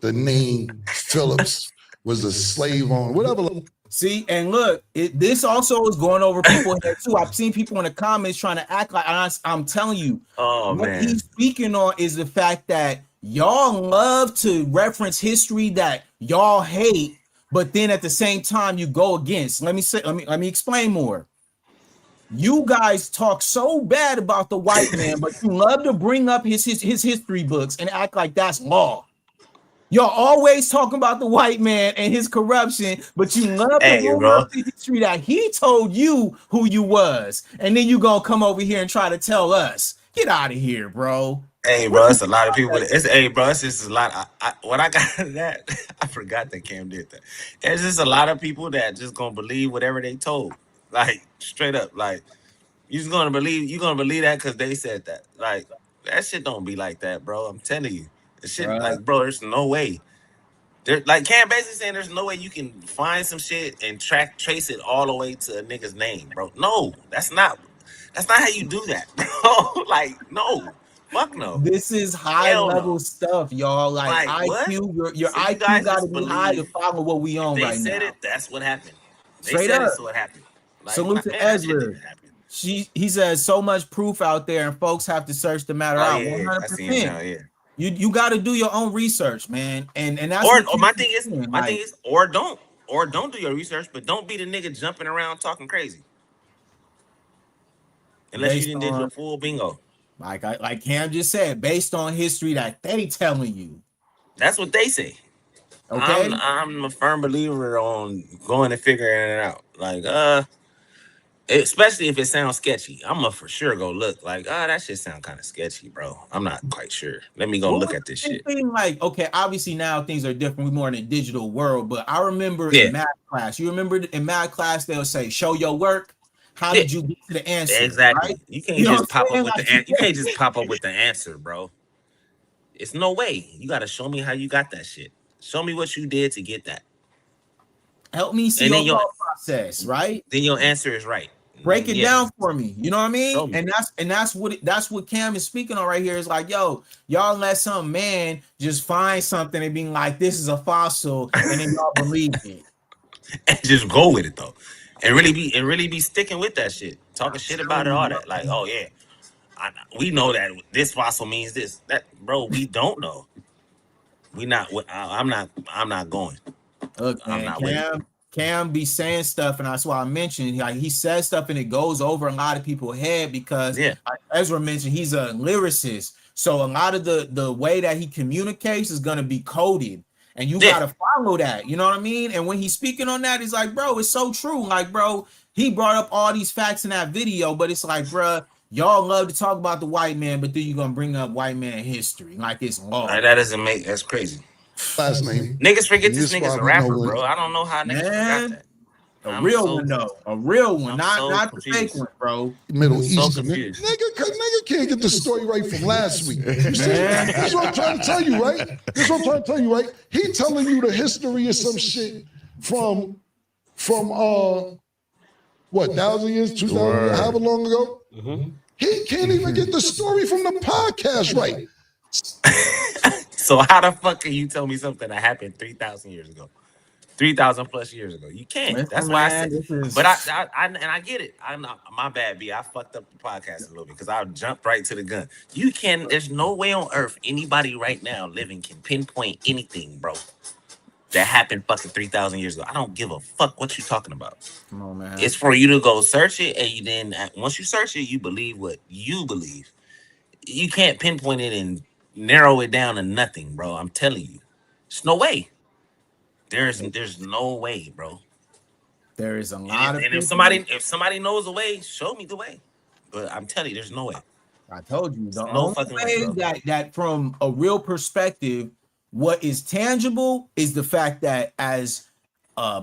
the name Phillips was a slave on, whatever. See, and look, this also is going over people's head too. I've seen people in the comments trying to act like I'm telling you. What he's speaking on is the fact that y'all love to reference history that y'all hate, but then at the same time you go against. Let me explain more. You guys talk so bad about the white man, but you love to bring up his history books and act like that's law. Y'all always talking about the white man and his corruption, but you love to bring up the history that he told you who you was, and then you gonna come over here and try to tell us. Get out of here, bro. Hey, bro, it's a lot of people. It's just a lot. What I got out of that, I forgot that Cam did that. There's just a lot of people that just gonna believe whatever they told, like straight up. Like you're gonna believe that because they said that. Like that shit don't be like that, bro. I'm telling you, the shit like, bro, there's no way. There, like Cam basically saying, there's no way you can find some shit and trace it all the way to a nigga's name, bro. No, that's not how you do that, bro. Like no. Fuck no. This is high level stuff, y'all. Like IQ, your so IQ got to be high to follow what we on right now. They said it. That's what happened. Straight up. So it happened. Like, salute to Ezra. He says so much proof out there, and folks have to search the matter out. 100%. You got to do your own research, man. And that's or my thing is or don't do your research, but don't be the nigga jumping around talking crazy. Unless you didn't did your full bingo. Like Cam just said, based on history that they telling you. That's what they say. Okay. I'm a firm believer on going and figuring it out. Like, Especially if it sounds sketchy. I'm gonna for sure go look like, that shit sound kind of sketchy, bro. I'm not quite sure. Let me go What look was at this the shit. thing like? Okay, obviously now things are different. We're more in a digital world, but I remember Yeah, in math class. You remember in math class they'll say, "Show your work." How yeah, did you get to the answer? Right? exactly. You You can't know what just I'm pop up saying? with Like, you can't just pop up with the answer, bro. It's no way. You gotta show me how you got that shit. Show me what you did to get that, help me see and your thought process. Right? then your answer is right. And Break then it yeah, down for me. You know what I mean? show me. And that's what Cam is speaking on right here. Is like, yo, y'all let some man just find something and being like, this is a fossil, and then y'all believe it. And just go with it though, and really be sticking with that shit, talking I'm shit about it, telling all you, that. Like, oh yeah, we know that this fossil means this. That, bro, we don't know. We not. I'm not going. look, I'm man, not with it. Cam be saying stuff, and that's why I mentioned like he says stuff and it goes over a lot of people's head because Yeah, like Ezra mentioned he's a lyricist. So a lot of the way that he communicates is gonna be coded. And you yeah. gotta follow that, you know what I mean? And when he's speaking on that, he's like, bro, it's so true. Like, bro, he brought up all these facts in that video, but it's like, bro, y'all love to talk about the white man, but then you're gonna bring up white man history like it's law. That doesn't make. That's crazy. Last name. Niggas forget And this this is why nigga's a we know rapper, when bro. I don't know how niggas forgot Man, that. a I'm real so one though. A real one, I'm not so not the fake confused. one, bro. Middle So Eastern confused. nigga can't get the story right from last week. You see, Man. this is what I'm trying to tell you, right? This is what I'm trying to tell you, right? He telling you the history of some shit from what, 1,000 years, 2,000 years, however long ago. He can't even get the story from the podcast right. So how the fuck can you tell me something that happened 3,000 years ago, 3,000 plus years ago? You can't. That's Listen, why I man, said. this But is and I get it. I'm not, my bad, B. I fucked up the podcast a little bit because I jumped right to the gun. You can. There's no way on earth anybody right now living can pinpoint anything, bro, that happened fucking 3,000 years ago. I don't give a fuck what you talking about. come on, man. It's for you to go search it, and you then once you search it, you believe what you believe. You can't pinpoint it and narrow it down to nothing, bro. I'm telling you, there's no way. There's no way, bro. There is a And lot if, of and if people. somebody knows the way, show me the way. But I'm telling you, there's no way. I told you the There's no only fucking way, way bro. that from a real perspective, what is tangible is the fact that as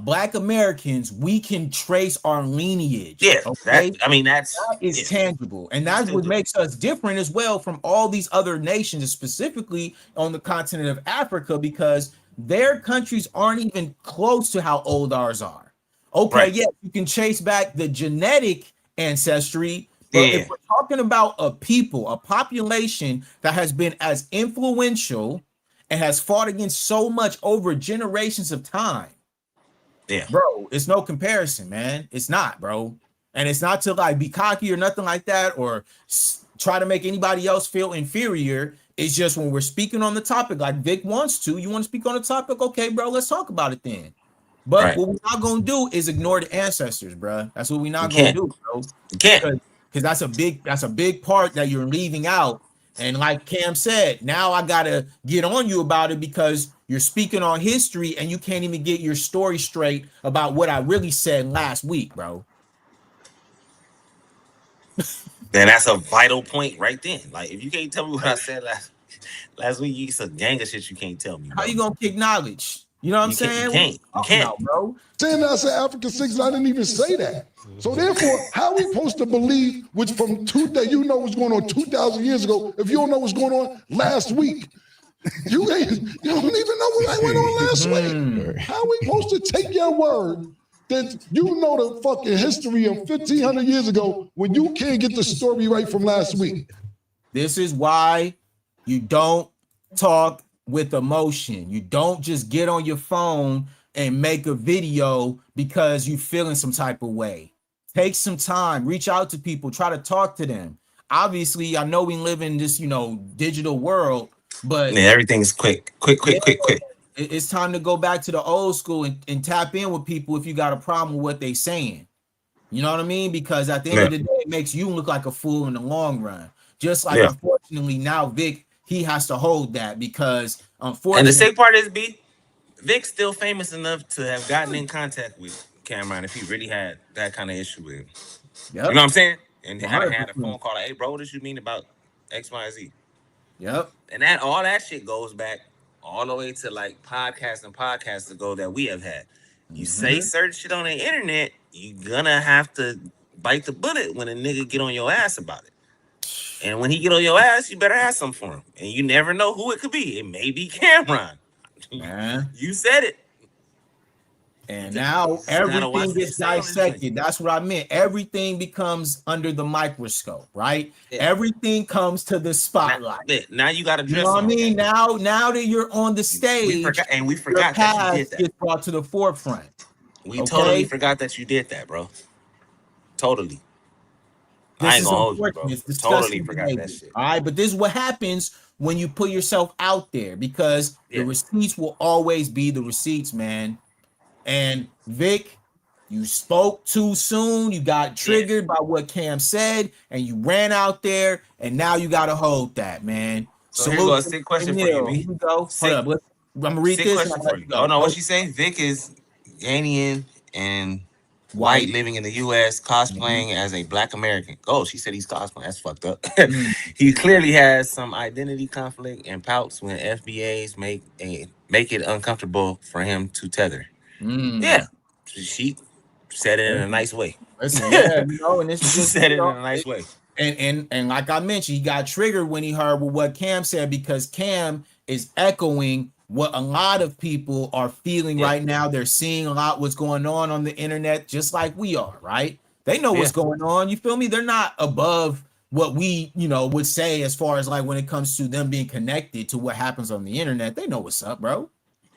Black Americans, we can trace our lineage. Yeah, Okay, that's that is yeah. tangible, and We that's still what do. makes us different as well from all these other nations, specifically on the continent of Africa, because their countries aren't even close to how old ours are. Okay, Right. yes, you can chase back the genetic ancestry, but Yeah. if we're talking about a people, a population that has been as influential and has fought against so much over generations of time, Yeah. bro, it's no comparison, man. It's not, bro. And it's not to like be cocky or nothing like that or try to make anybody else feel inferior. It's just when we're speaking on the topic, like Vic wants to, you want to speak on the topic? Okay, bro, let's talk about it then. But Right. what we're not gonna do is ignore the ancestors, bro. That's what we're You not gonna can't. do, bro. You can't. Because that's a big part that you're leaving out. And like Cam said, now I gotta get on you about it because you're speaking on history and you can't even get your story straight about what I really said last week, bro. Then that's a vital point right then. Like if you can't tell me what I said last week, it's a gang of shit you can't tell me, How bro. you gonna kick knowledge? You know what I'm You can't. You saying? What are you can't. You talking can't. about, bro? Saying that I said Africa 6, I didn't even say that. So therefore, how are we supposed to believe which from that you know what's going on 2,000 years ago if you don't know what's going on last week? You don't even know what went on last week. How are we supposed to take your word that you know the fucking history of 1,500 years ago when you can't get the story right from last week? This is why you don't talk with emotion. You don't just get on your phone and make a video because you feeling some type of way. Take some time, reach out to people, try to talk to them. Obviously, I know we live in this, digital world, but Yeah, everything's quick, quick, yeah, quick, quick, quick. it's time to go back to the old school and tap in with people if you got a problem with what they saying. You know what I mean? Because at the end Yeah. of the day, it makes you look like a fool in the long run. Just like, Yeah. unfortunately, now Vic, he has to hold that because, And the unfortunately, sick part is, B, Vic's still famous enough to have gotten in contact with Cameron if he really had that kind of issue with him. You know Yep. what I'm saying? And had a 100%. phone call like, "Hey, bro, what did you mean about X, Y, and Z?" Yep. And that all that shit goes back all the way to like podcasts ago that we have had. You say certain shit on the internet, you gonna have to bite the bullet when a nigga get on your ass about it. And when he get on your ass, you better have something for him. And you never know who it could be. It may be Cameron. Man. You said it. And You now just gotta watch everything what you gets say on this joint. dissected. That's what I meant. Everything becomes under the microscope, right? Yeah. Everything comes to the spotlight. Now you gotta You dress know what I on mean? that. Now that you're on the stage, We your forgot that you did past that. gets brought to the forefront. We totally Okay? forgot that you did that, bro. Totally. I This ain't is gonna hold you, unfortunate. bro. It's Totally disgusting forgot that behavior. shit. All right. But this is what happens when you put yourself out there, because the Yeah. receipts will always be the receipts, man. And Vic, you spoke too soon. You got triggered by what Cam said, and you ran out there, and now you got to hold that, man. So here goes a Salute sick to question for you, Neil. B. Here we go. Hold Sick, up. I'm going to read sick this and question I'll for let you. you Oh go. no, what Oh, she say? Vic is Ghanaian and white white. living in the US Mhm. cosplaying as a black American. Oh, she said he's cosplaying. That's fucked up. Mm. He clearly has some identity conflict and pouts when FBAs make it uncomfortable for him to tether. Mm. Yeah. She said it in a nice way. Listen, yeah, and this is She just, said it in a nice way. and like I mentioned, he got triggered when he heard what Cam said, because Cam is echoing what a lot of people are feeling Yeah. right now. They're seeing a lot what's going on the internet, just like we are, right? They know Yeah. what's going on. You feel me? They're not above what we, would say, as far as like when it comes to them being connected to what happens on the internet. They know what's up, bro.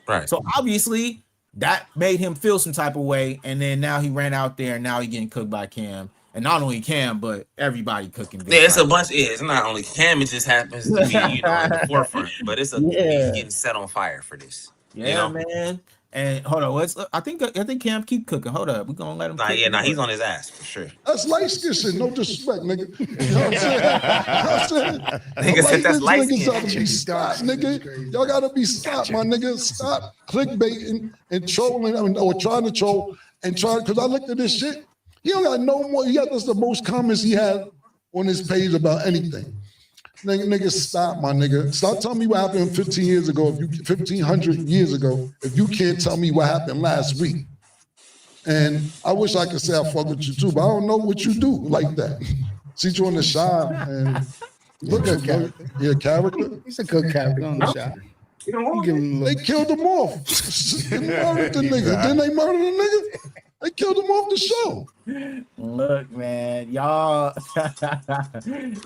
Right. So obviously that made him feel some type of way, and then now he ran out there, and now he getting cooked by Cam, and not only Cam, but everybody cooking Yeah, Vic it's right a bunch. Yeah, it's not only Cam. It just happens to be, in the now. forefront. But he's Yeah, getting set on fire for this. You yeah, know. man. And hold on, I think Cam keep cooking. Hold up, we're gonna let him Nah, cook yeah, some nah, more. he's on his ass for sure. That's light skin shit. No disrespect, nigga. You know what I'm saying? You know what I'm saying? The Nigga said that's lightest light niggas skin. gotta be stopped, nigga. Y'all gotta be stopped, my nigga. Stop clickbaiting and trolling, or trying to troll and trying, because I looked at this shit. He don't got no more. That's the most comments he had on his page about anything. Nigga, stop, my nigga. Stop telling me what happened 15 years ago. If you 1,500 years ago, if you can't tell me what happened last week. And I wish I could say I fuck with you too, but I don't know what you do like that. See you on the shine and look at your character. He's a good character on the shot. You give him a They little. killed him off. They murdered the nigga. Didn't they murder the nigga? They killed him off the show. Look, man, y'all.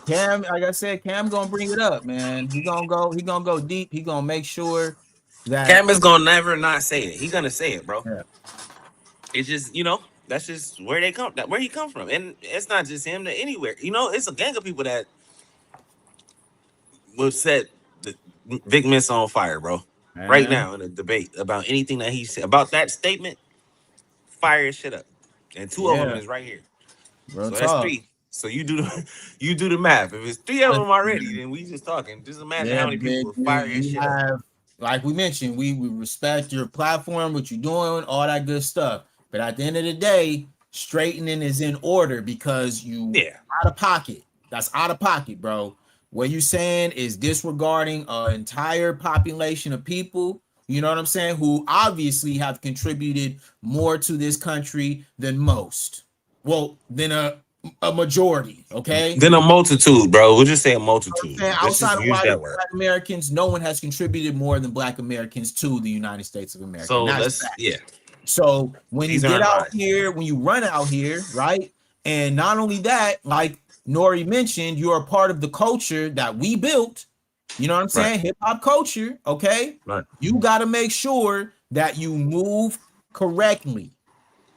Cam, like I said, Cam gonna bring it up, man. He gonna go deep. He gonna make sure that. Cam is gonna never not say it. He's gonna say it, bro. Yeah. It's just that's just where where he come from, and it's not just him. That anywhere, it's a gang of people that will set the Vic Mensa on fire, bro. Right Man. now in a debate about anything that he said about that statement, fire his shit up, and two of them Yeah, is right here. real So that's talk. three. So you do the you do the math. If it's three of them already, then we just talking. Just imagine Yeah, how many people big. will fire his You shit up. have, like we mentioned, we respect your platform, what you're doing, all that good stuff. But at the end of the day, straightening is in order, because you Yeah. out of pocket. That's out of pocket, bro. What you saying is disregarding an entire population of people, you know what I'm saying, who obviously have contributed more to this country than most. Well, than a majority, okay? Then a multitude, bro. We'll just say a multitude. And Let's outside just of use white that word. Black Americans, no one has contributed more than Black Americans to the United States of America. So And that's let's fact. yeah. So when you These get aren't out lies. here, when you run out here, right? And not only that, like Nori mentioned, you're a part of the culture that we built. You know what I'm saying? Right. Hip hop culture, okay? Right. You got to make sure that you move correctly.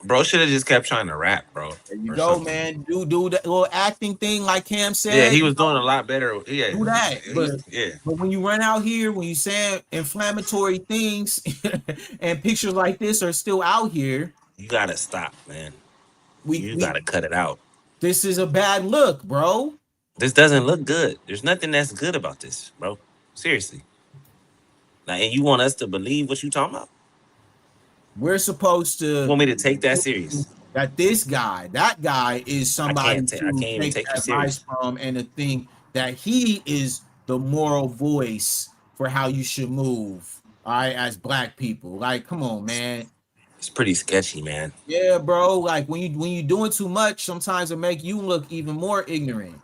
Bro should have just kept trying to rap, bro. There you Or go, something. man. Do that little acting thing, like Cam Yeah, said. he was doing a lot better. Yeah. Do that, Yeah. but when you run out here, when you say inflammatory things, and pictures like this are still out here, You gotta stop, man. You we gotta cut it out. this is a bad look, bro. This doesn't look good. There's nothing that's good about this, bro. Seriously. Like, and you want us to believe what you talking about? We're supposed You to want me to take that serious? that that guy is somebody I to can't even take take you advice serious. from, and to think that he is the moral voice for how you should move. All right, as black people, like, come on, man. It's pretty sketchy, man. Yeah, bro. Like when you doing too much, sometimes it make you look even more ignorant.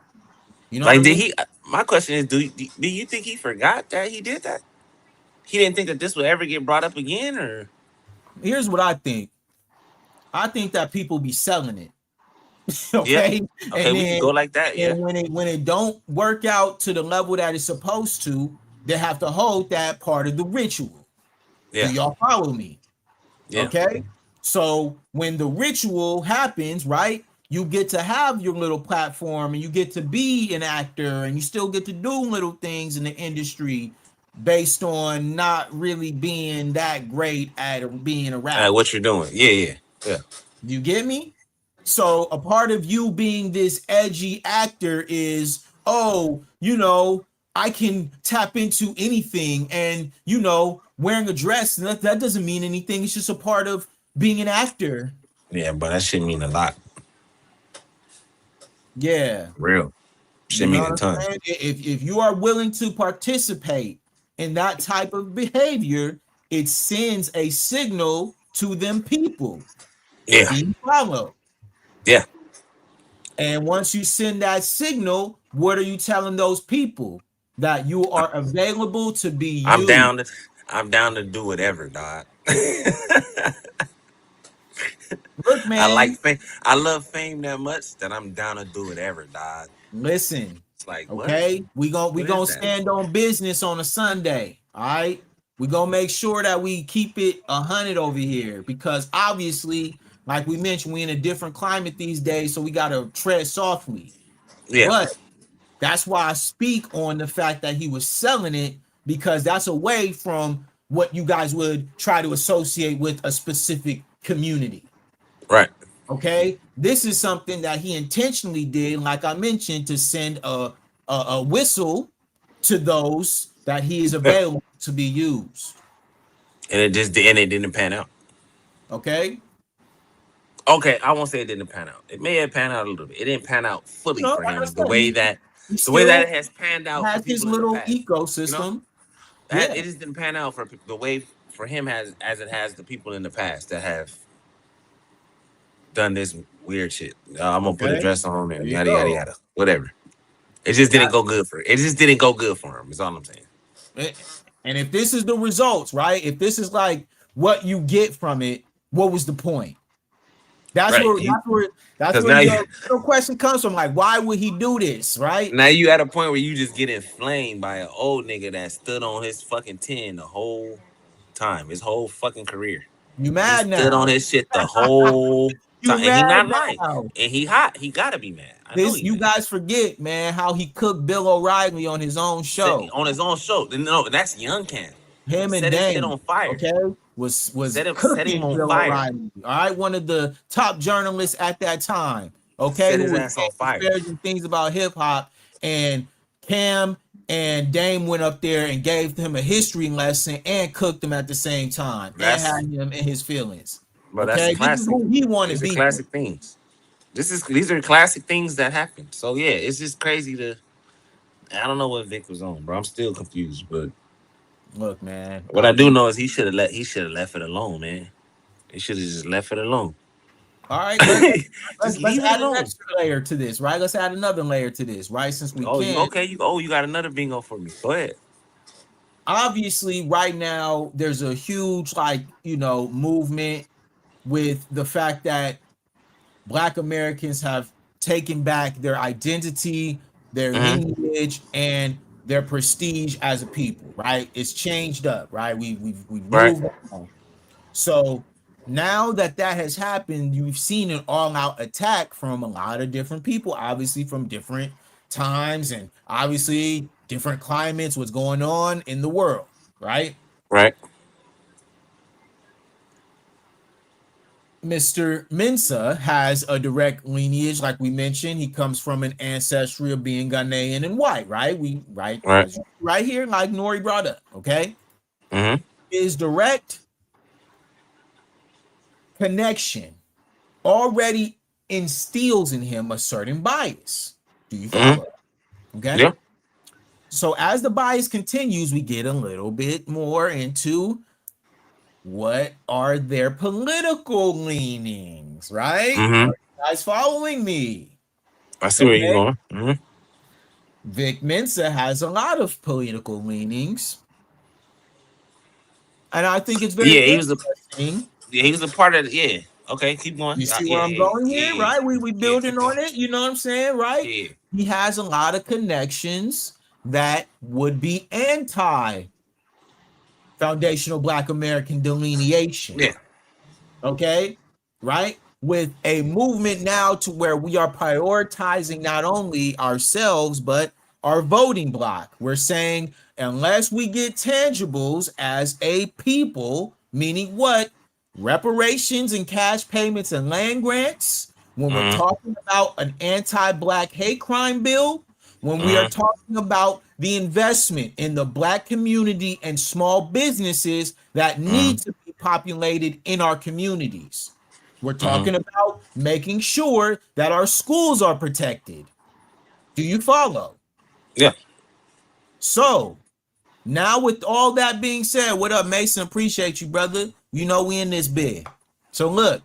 You know what I Like, did mean? he? My question is, do you think he forgot that he did that? He didn't think that this would ever get brought up again, or Here's what I think. I think that people be selling it. yeah, Okay, okay, and we could then go like that, yeah, when it don't work out to the level that it's supposed to, they have to hold that part of the ritual. Do yeah, y'all follow me? yeah. Okay, so when the ritual happens, right, you get to have your little platform, and you get to be an actor, and you still get to do little things in the industry based on not really being that great at being a rapper. What you're doing? Yeah, yeah, yeah. You get me? So a part of you being this edgy actor is, oh, I can tap into anything, and wearing a dress, that doesn't mean anything. It's just a part of being an actor. Yeah, but that shit mean a lot. Yeah. Real. You Shit know mean what a I'm ton. saying? If you are willing to participate in that type of behavior, it sends a signal to them people. Yeah, Do you follow? yeah. And once you send that signal, what are you telling those people? That you are available to be I'm you. down to I'm down to do whatever, dog. Look, I like man, fame. I love fame that much that I'm down to do whatever, dog. listen, It's like what? okay? We What is gonna that? stand on business on a Sunday, all right? We gonna make sure that we keep it 100 over here, because obviously, like we mentioned, we in a different climate these days, so we gotta tread softly. Yeah, But that's why I speak on the fact that he was selling it, because that's away from what you guys would try to associate with a specific community. right. Okay, this is something that he intentionally did, like I mentioned, to send a whistle to those that he is and available to be used. it didn't pan out. Okay, Okay, I won't say it didn't pan out. It may have panned out a little bit. It didn't pan out fully for like I him said, he the way that still it has panned out for has his people in the little past. You know, ecosystem. Yeah, it just didn't pan out for the way for him as it has the people in the past that have done this weird shit. I'm gonna put a okay, dress on there and you yada yada go. yada. Whatever. It just didn't That go good for. It just didn't go good for him. Is all I'm saying. And if this is the results, right? If this is like what you get from it, what was the point? That's Right. where Because your real question comes from. Like, why would he do this, right? now you at a point where you just get inflamed by an old nigga that stood on his fucking 10 the whole time, his whole fucking career. You He mad stood on now? his shit the whole You time. And he mad not lying. now? And he hot. He gotta be mad. I know This he you mad. guys forget, man, how he cooked Bill O'Reilly on his own show. On his own show. No, that's Young Cam. Him and Set his shit Dame, on fire. okay, was Set him cooking on Bill fire. O'Reilly. All right, one of the top journalists at that time, okay, Set who his was ass saying on fire. disparaging things about hip hop, and Cam and Dame went up there and gave him a history lesson and cooked him at the same time and That's had him in his feelings. Bro, that's Okay, this is classic. who he want to These are be. classic things. These are classic things that happen. So yeah, it's just crazy to I don't know what Vic was on, bro. I'm still confused, but Look, man, what I do know is he should have left it alone, man. He should have just left it alone. all right, Just let's leave it add an alone. extra layer to this, right? Let's add another layer to this, right? Since we Oh, you can. okay? You got another bingo for me. Go ahead. Obviously right now there's a huge movement with the fact that Black Americans have taken back their identity, their Mm-hmm. lineage, and their prestige as a people, right? It's changed up, right? We've Right. moved on. So now that that has happened, you've seen an all-out attack from a lot of different people, obviously from different times and obviously different climates, what's going on in the world, right? Right. Mr. Mensa has a direct lineage, like we mentioned. He comes from an ancestry of being Ghanaian and white, right? Right. Right here, like Nori brought up, okay? Mm-hmm. His direct connection already instills in him a certain bias. Do you Mm-hmm. follow? Okay. Yeah. So as the bias continues, we get a little bit more into what are their political leanings, right? Mm-hmm. Are you guys following me? I see where you're Okay. going. Mm-hmm. Vic Mensa has a lot of political leanings. And I think it's very Yeah, interesting. he was a part of yeah. Okay, keep going. You see Yeah, where I'm going here, yeah, right? We yeah. building Keep on going. it, you know what I'm saying, right? Yeah. He has a lot of connections that would be anti foundational Black American delineation. Yeah. Okay, right? With a movement now to where we are prioritizing not only ourselves, but our voting block. We're saying, unless we get tangibles as a people, meaning what? Reparations and cash payments and land grants. When we're Mm-hmm. talking about an anti Black hate crime bill, when we are Mm-hmm. talking about the investment in the Black community and small businesses that Mm-hmm. need to be populated in our communities. We're Mm-hmm. talking about making sure that our schools are protected. Do you follow? Yeah. So, now with all that being said, what up, Mason? Appreciate you, brother. You know we in this big. So look,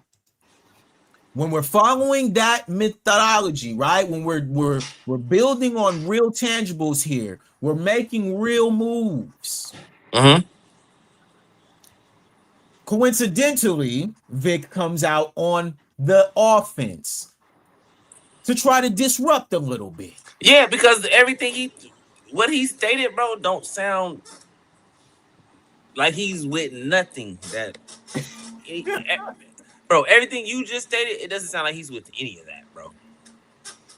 when we're following that methodology, right? When we're building on real tangibles here, we're making real moves. Mm-hmm. Coincidentally, Vic comes out on the offense to try to disrupt a little bit. Yeah, because what he stated, bro, don't sound like he's with nothing bro. Everything you just stated, it doesn't sound like he's with any of that, bro.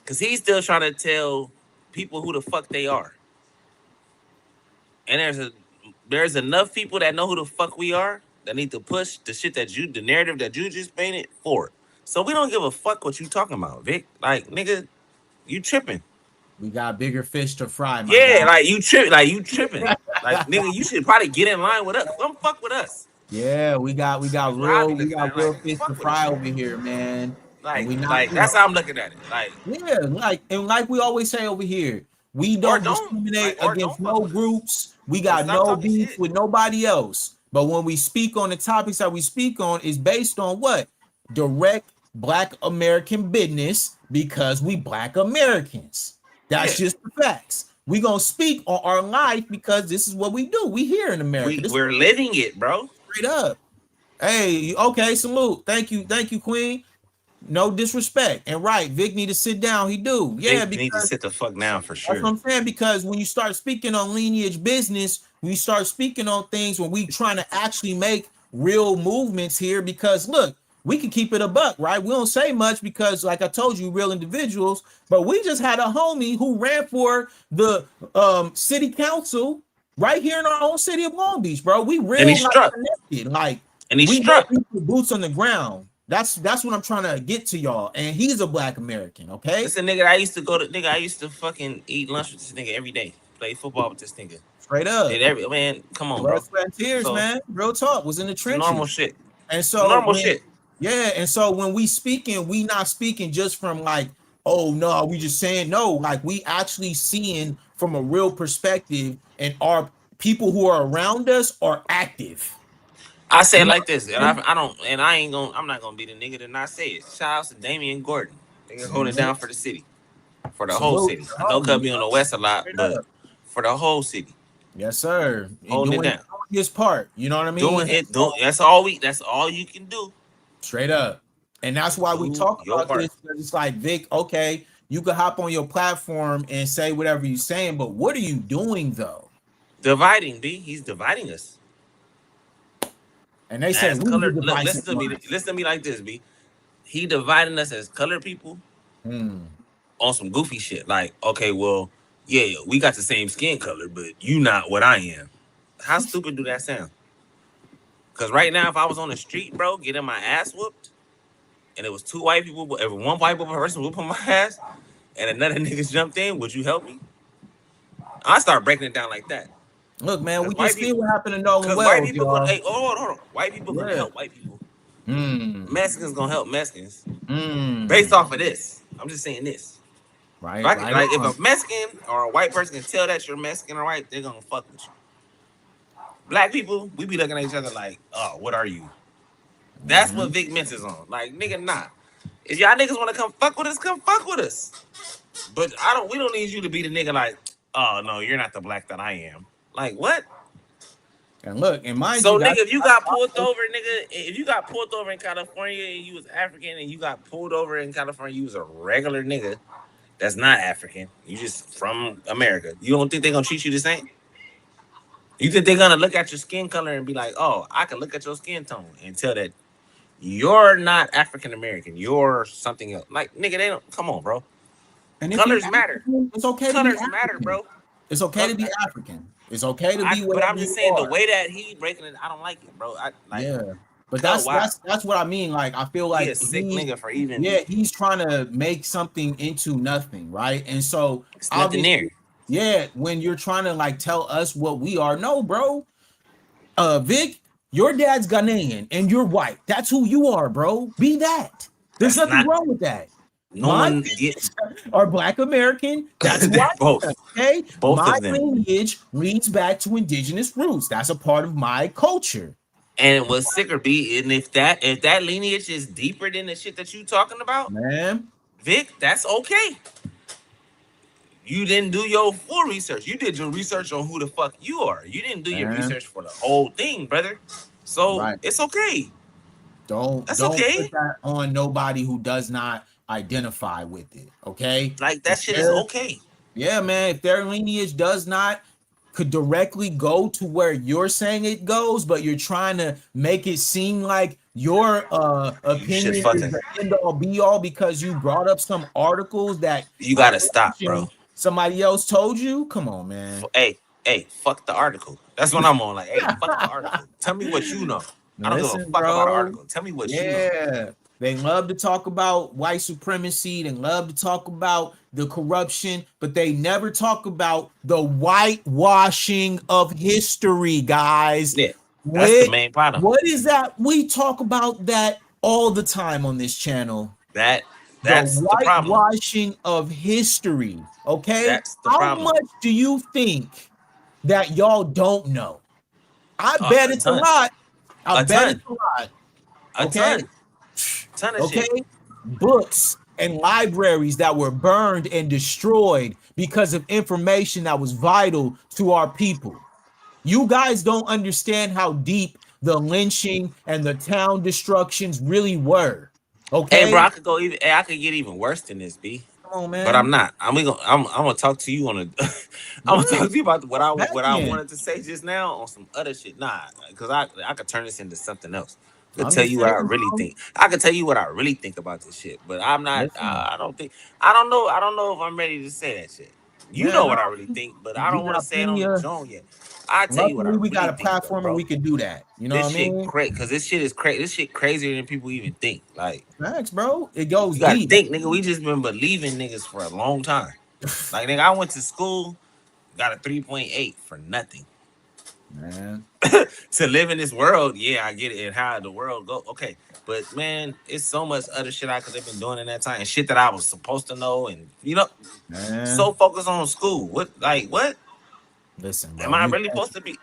Because he's still trying to tell people who the fuck they are. And there's enough people that know who the fuck we are that need to push the narrative that you just painted forward. So we don't give a fuck what you talking about, Vic. Like, nigga, you tripping. We got bigger fish to fry, my Yeah, guy. like you tripping. Like, nigga, you should probably get in line with us. Come fuck with us. Yeah, we got That's what I be we looking got at. Like, real nigga, fish to fuck with fry us. over here, man. And we not, Like that's how I'm looking at it. Like, yeah, like we always say over here, we or don't don't, discriminate or against don't fuck no with us. groups. We And got stop no talking beef shit. with nobody else. But when we speak on the topics that we speak on, is based on what? Direct Black American business because we Black Americans. That's Yeah, just the facts. We gonna speak on our life because this is what we do. We here in America. This is we're living it, bro. straight up. Hey, okay, salute. Thank you, Queen. No disrespect. And right, Vic need to sit down. He do. Yeah, Vic need to because sit the fuck down for that's what sure. I'm saying. Because when you start speaking on lineage business, we start speaking on things when we trying to actually make real movements here. Because look, we can keep it a buck, right? We don't say much because, like I told you, real individuals. But we just had a homie who ran for the city council right here in our own city of Long Beach, bro. We And he real like struck. connected, like And he we know struck. people boots on the ground. That's what I'm trying to get to y'all. And he's a Black American, okay? This a nigga I used to go to. Nigga, I used to fucking eat lunch with this nigga every day. Play football with this nigga. Straight up. Did every man? Come on, Blood, bro. sweat, and tears, So man. Real talk. Was in the some normal trenches. shit. And Some so normal shit. and so when we speaking, we not speaking just from like, oh no, we just saying no. Like we actually seeing from a real perspective, and our people who are around us are active. I say You it know like this, and what I'm I don't, and I ain't gonna, I'm not gonna be the nigga to not say it. Shout out to Damian Gordon. Nigga saying? holding down for the city, for the whole Salute city. to I know homie. cut be on the west a lot, Straight but up. for the whole city, Yes, sir. And holding it down, doing his part. You know what I mean? doing it, doing. That's all you can do. Straight up. And that's why we Do talk your about part. this. Because it's like, Vic, okay, you could hop on your platform and say whatever you're saying, but what are you doing though? Dividing, B. He's dividing us. And they say As we the color, look, divisive ones. listen to me like this, B. He dividing us as colored people on some goofy shit. Like, okay, well, yeah, we got the same skin color, but you not what I am. How stupid do that sound? Because right now, if I was on the street, bro, getting my ass whooped, and it was two white people, every one white person whooping my ass, and another niggas jumped in, would you help me? I start breaking it down like that. Look, man, Because we just see what happened to Nolan because white Wells, people gonna, y'all. hey, hold on. White people gonna Yeah. help white people. Mexicans gonna help Mexicans Mm. based off of this. I'm just saying this. Right, Like, right like if on. a Mexican or a white person can tell that you're Mexican or white, they're gonna fuck with you. Black people, we be looking at each other like, oh, what are you? That's what Vic Mensa's on. Like, nigga, nah. If y'all niggas wanna come fuck with us, come fuck with us. But we don't need you to be the nigga like, oh no, you're not the black that I am. Like what? And look, and mind So you, nigga, if you got pulled over, nigga, if you got pulled over in California and you was African and you got pulled over in California, you was a regular nigga that's not African. You just from America. You don't think they're gonna treat you the same? You think they're gonna look at your skin color and be like, oh, I can look at your skin tone and tell that you're not African American, you're something else. Like, nigga, they don't come on, bro. and if you Colors matter. African, it's okay to be Colors matter, African. bro. It's okay to be African. It's okay to be But whatever I'm just you saying the are. way that he breaking it, I don't like it, bro. Yeah, but oh, wow. that's what I mean. Like, I feel He like a sick nigga for even. Yeah, he's trying to make something into nothing, right? And so It's nothing there. Yeah, when you're trying to like tell us what we are, no, bro. Vic, your dad's Ghanaian and you're white. That's who you are, bro. Be that. There's nothing wrong with that. No one gets are Black American. That's white. Both. Okay. Both my of them. lineage leads back to indigenous roots. That's a part of my culture. And what's sicker be, and if that lineage is deeper than the shit that you talking about, man, Vic, that's okay. You didn't do your full research. You did your research on who the fuck you are. You didn't do your research for the whole thing, brother. So it's okay. Don't put that on nobody who does not identify with it. Okay, like that shit is okay. Yeah, man. If their lineage could directly go to where you're saying it goes, but you're trying to make it seem like your opinion is the end all be all because you brought up some articles that you gotta stop, bro. Somebody else told you. Come on, man. Hey, fuck the article. That's what I'm on. Like, hey, fuck the article. Tell me what you know. I don't give a fuck about an article. Tell me what you know. Yeah, they love to talk about white supremacy. They love to talk about the corruption, but they never talk about the whitewashing of history, guys. Yeah, that's the main problem. What is that? We talk about that all the time on this channel. That's the whitewashing of history. Okay, that's the problem. How much do you think that y'all don't know? I bet it's a lot. I bet it's a lot. Okay. Ton of shit. Books and libraries that were burned and destroyed because of information that was vital to our people. You guys don't understand how deep the lynching and the town destructions really were. Okay. Hey, bro, I could get even worse than this, B. Come on, man. But I'm not. I'm gonna talk to you on a. I'm gonna talk to you about what I wanted to say just now on some other shit. Nah, because I could turn this into something else. I could tell you what I really think. I could tell you what I really think about this shit. But I'm not. I don't think. I don't know if I'm ready to say that shit. You know what I really think, but I don't want to say it on the joint yet. I tell you what I really think. We got a platform where we can do that. You know what I mean? Crazy, because this shit is crazy. This shit crazier than people even think. Like, thanks, bro. It goes. You gotta think, nigga. We just been believing niggas for a long time. Like, nigga, I went to school, got a 3.8 for nothing. Man, to live in this world, yeah, I get it, and how the world go. Okay, but man, it's so much other shit I could have been doing in that time, and shit that I was supposed to know, and so focused on school. What? Listen, bro, am I really supposed to be?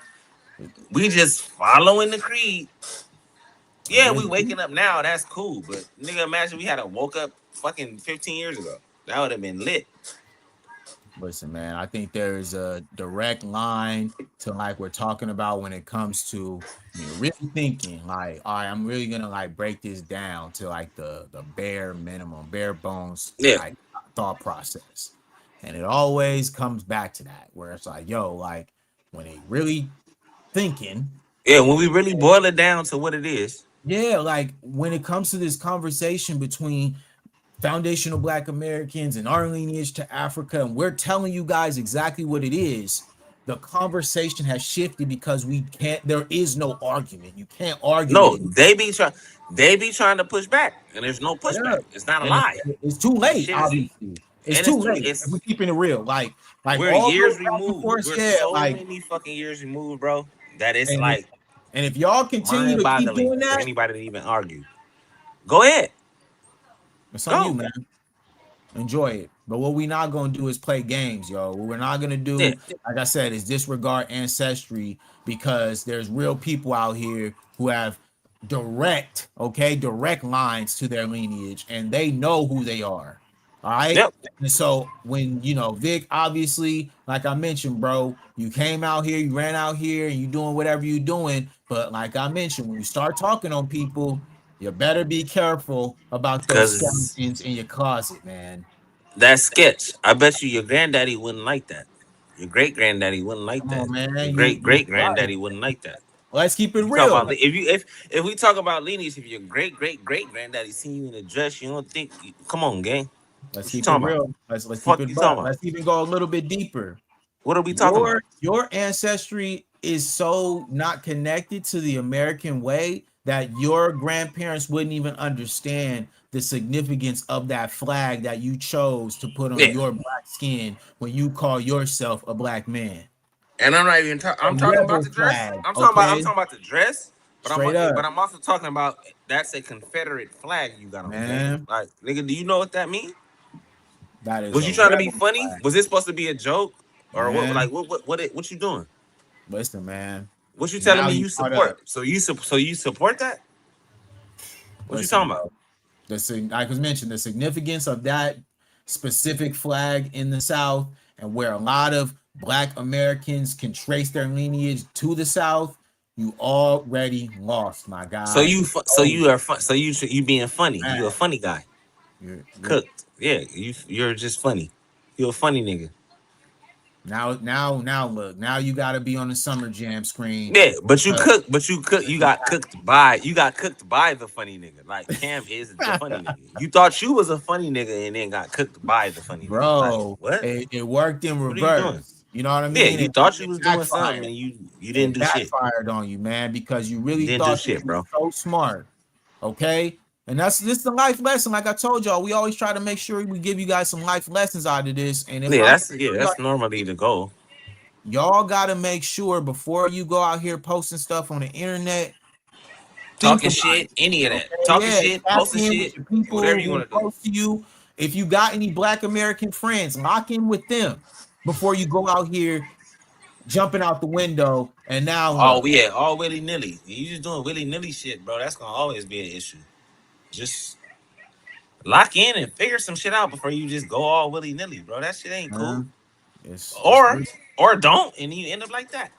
We just following the creed. Yeah, we waking up now. That's cool, but nigga, imagine we had woke up fucking 15 years ago. That would have been lit. Listen, man, I think there's a direct line to like we're talking about when it comes to really thinking like, all right, I'm really gonna like break this down to like the bare minimum, bare bones like thought process. And it always comes back to that where it's like, yo, like when they really thinking. Yeah, when we really boil it down to what it is. Yeah, like when it comes to this conversation between foundational Black Americans and our lineage to Africa, and we're telling you guys exactly what it is. The conversation has shifted because there is no argument. You can't argue. No, they be trying to push back, and there's no pushback. It's not a lie. It's too late, obviously. It's too late. We're keeping it real. Like we're years removed. We're so many fucking years removed, bro. That it's like And if y'all continue to keep Mind-boggling doing for that, anybody to even argue. Go ahead. it's on you, Go. man. Enjoy it. But what we're not gonna do is play games, yo. What we're not gonna Yeah. do, like I said, is disregard ancestry because there's real people out here who have direct lines to their lineage, and they know who they are. All right. Yep. And so when Vic, obviously, like I mentioned, bro, you came out here, you ran out here, and you doing whatever you doing. But like I mentioned, when you start talking on people, you better be careful about those Because skeletons in your closet, man. that sketch, I bet you your granddaddy wouldn't like that. Your great granddaddy wouldn't like Come that. on, man. Your You great you great right. granddaddy wouldn't like that. Let's keep it You talk real. about if we talk about lineage, if your great granddaddy seen you in a dress, you don't think? Come on, gang. Let's What you keep it talking about? real. Let's keep Fuck it you buck. talking about? Let's even go a little bit deeper. What are we talking about? Your ancestry is so not connected to the American way that your grandparents wouldn't even understand the significance of that flag that you chose to put on Yeah, your black skin when you call yourself a black man. and I'm not even talking. A I'm talking about rebel the dress. flag, I'm okay? talking about the dress. But Straight up, I'm also talking about that's a Confederate flag you got on, gang. man. Like, nigga, do you know what that means? That is Was a you trying to be rebel funny? flag, Was this supposed to be a joke, or what? man. Like, what you doing? Listen, man. What you telling Now me you you caught up. support? So you support that? What you Listen, talking about? bro. Like was mentioned, the significance of that specific flag in the South, and where a lot of Black Americans can trace their lineage to the South, you already lost, my guy. It's So over. you are fun, so you being funny. Man, You a funny guy. you're Cooked. Yeah, you're just funny. You a funny nigga. now look. Now you got to be on the Summer Jam screen. Yeah, Uh, but you got cooked by the funny nigga. Like Cam is the funny nigga. You thought you was a funny nigga and then got cooked by the funny nigga. Like bro, what? it worked in What are you doing? reverse. You know what I Yeah, mean? you It, thought you it was doing something backfired. and you didn't It do shit. backfired on you, man, because you You really didn't do thought you shit, were bro. so smart. Okay. And that's this the life lesson. Like I told y'all, we always try to make sure we give you guys some life lessons out of this. And if I'm like, That's normally the goal. y'all gotta make sure before you go out here posting stuff on the internet, think Talking about shit, any of it. that. Okay. Talking Yeah. shit, Tap posting in with shit, your whatever people you who are want to do. close to you. If you got any Black American friends, lock in with them before you go out here jumping out the window. And now Oh what? yeah, all willy nilly. You just doing willy nilly shit, bro. That's gonna always be an issue. Just lock in and figure some shit out before you just go all willy nilly, bro. That shit ain't cool. It's Or real. don't, and you end up like that.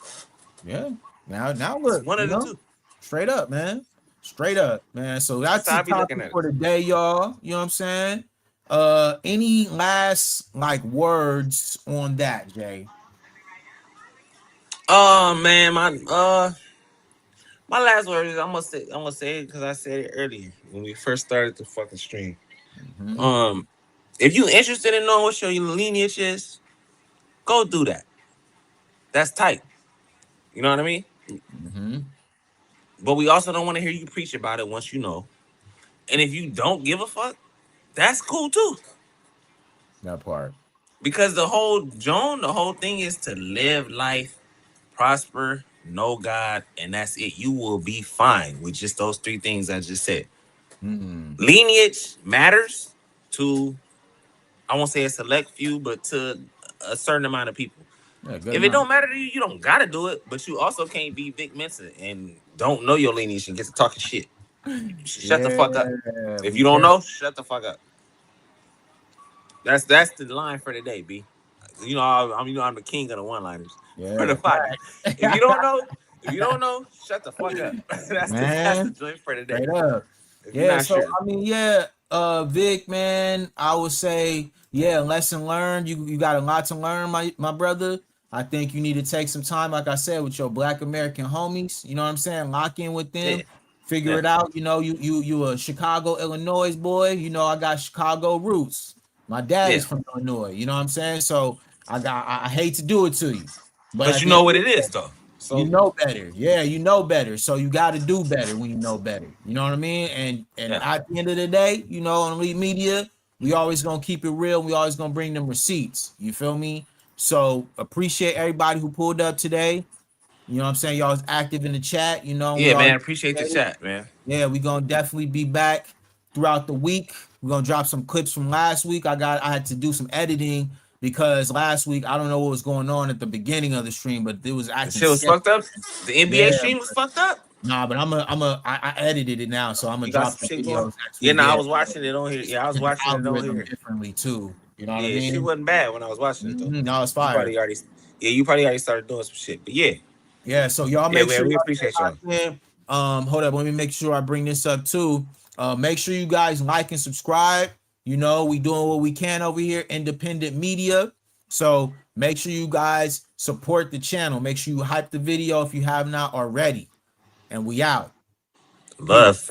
Yeah. Now It's look, one of the two. straight up, man. Straight up, man. So That's that's how the I be looking topic at it. for the day, y'all. You know what I'm saying? Any last like words on that, Jay? Oh man, my last word is I'm gonna say it because I said it earlier when we first started the fucking stream. Mm-hmm. Um, if you interested in knowing what your lineage is, go do that. That's tight. You know what I mean? Mm-hmm. But we also don't want to hear you preach about it once you know. And if you don't give a fuck, that's cool too. That part. Because the whole thing is to live life, prosper, know God, and that's it. You will be fine with just those three things I just said. Mm-hmm. Lineage matters to, I won't say a select few, but to a certain amount of people. Yeah, good If it amount. don't matter to you, you don't gotta do it. But you also can't be Vic Mensa and don't know your lineage and get to talking shit. Shut the fuck up. Yeah, If be you don't careful. know, shut the fuck up. That's the line for the day, B. I'm the king of the one-liners for the Yeah, podcast. If you don't know, if you don't know, shut the fuck up. That's the man. joint for the day. Straight up. If you're Yeah, not so sure, I mean, yeah, Vic, man, I would say, yeah, lesson learned. You got a lot to learn, my brother. I think you need to take some time, like I said, with your Black American homies. You know what I'm saying? Lock in with yeah, them, figure yeah, it out. You know, you a Chicago, Illinois boy. You know, I got Chicago roots. My dad yeah. is from Illinois. You know what I'm saying? So I hate to do it to you, but But at you the end know of what the it day, is, though. you So know better. Yeah, you know better. So you got to do better when you know better. You know what I mean? And yeah, at the end of the day, you know, on Elite Media, we always gonna keep it real. We always gonna bring them receipts. You feel me? So appreciate everybody who pulled up today. You know what I'm saying? Y'all was active in the chat, you know. Yeah, man. Appreciate the chat, man. Yeah, we gonna definitely be back throughout the week. We're gonna drop some clips from last week. I had to do some editing because last week I don't know what was going on at the beginning of the stream, but it was The acting shit was sketchy. fucked up. The NBA Yeah, stream was fucked up. nah, but I edited it now, so I'm gonna You got drop some the shit going. videos next Yeah, week. no, I Yeah, was watching it on here. Yeah, I was the watching it on algorithm here. differently too. You know what I Yeah, shit mean? wasn't bad when I was watching it though. No, it's You fire. probably already, yeah, you probably already started doing some shit. But yeah, Yeah, so y'all yeah, make man, sure we y'all appreciate y'all. stay locked in. Hold up, let me make sure I bring this up too. Make sure you guys like and subscribe. You know, we doing what we can over here, independent media. So make sure you guys support the channel. Make sure you hype the video if you have not already. And we out. Peace. Love.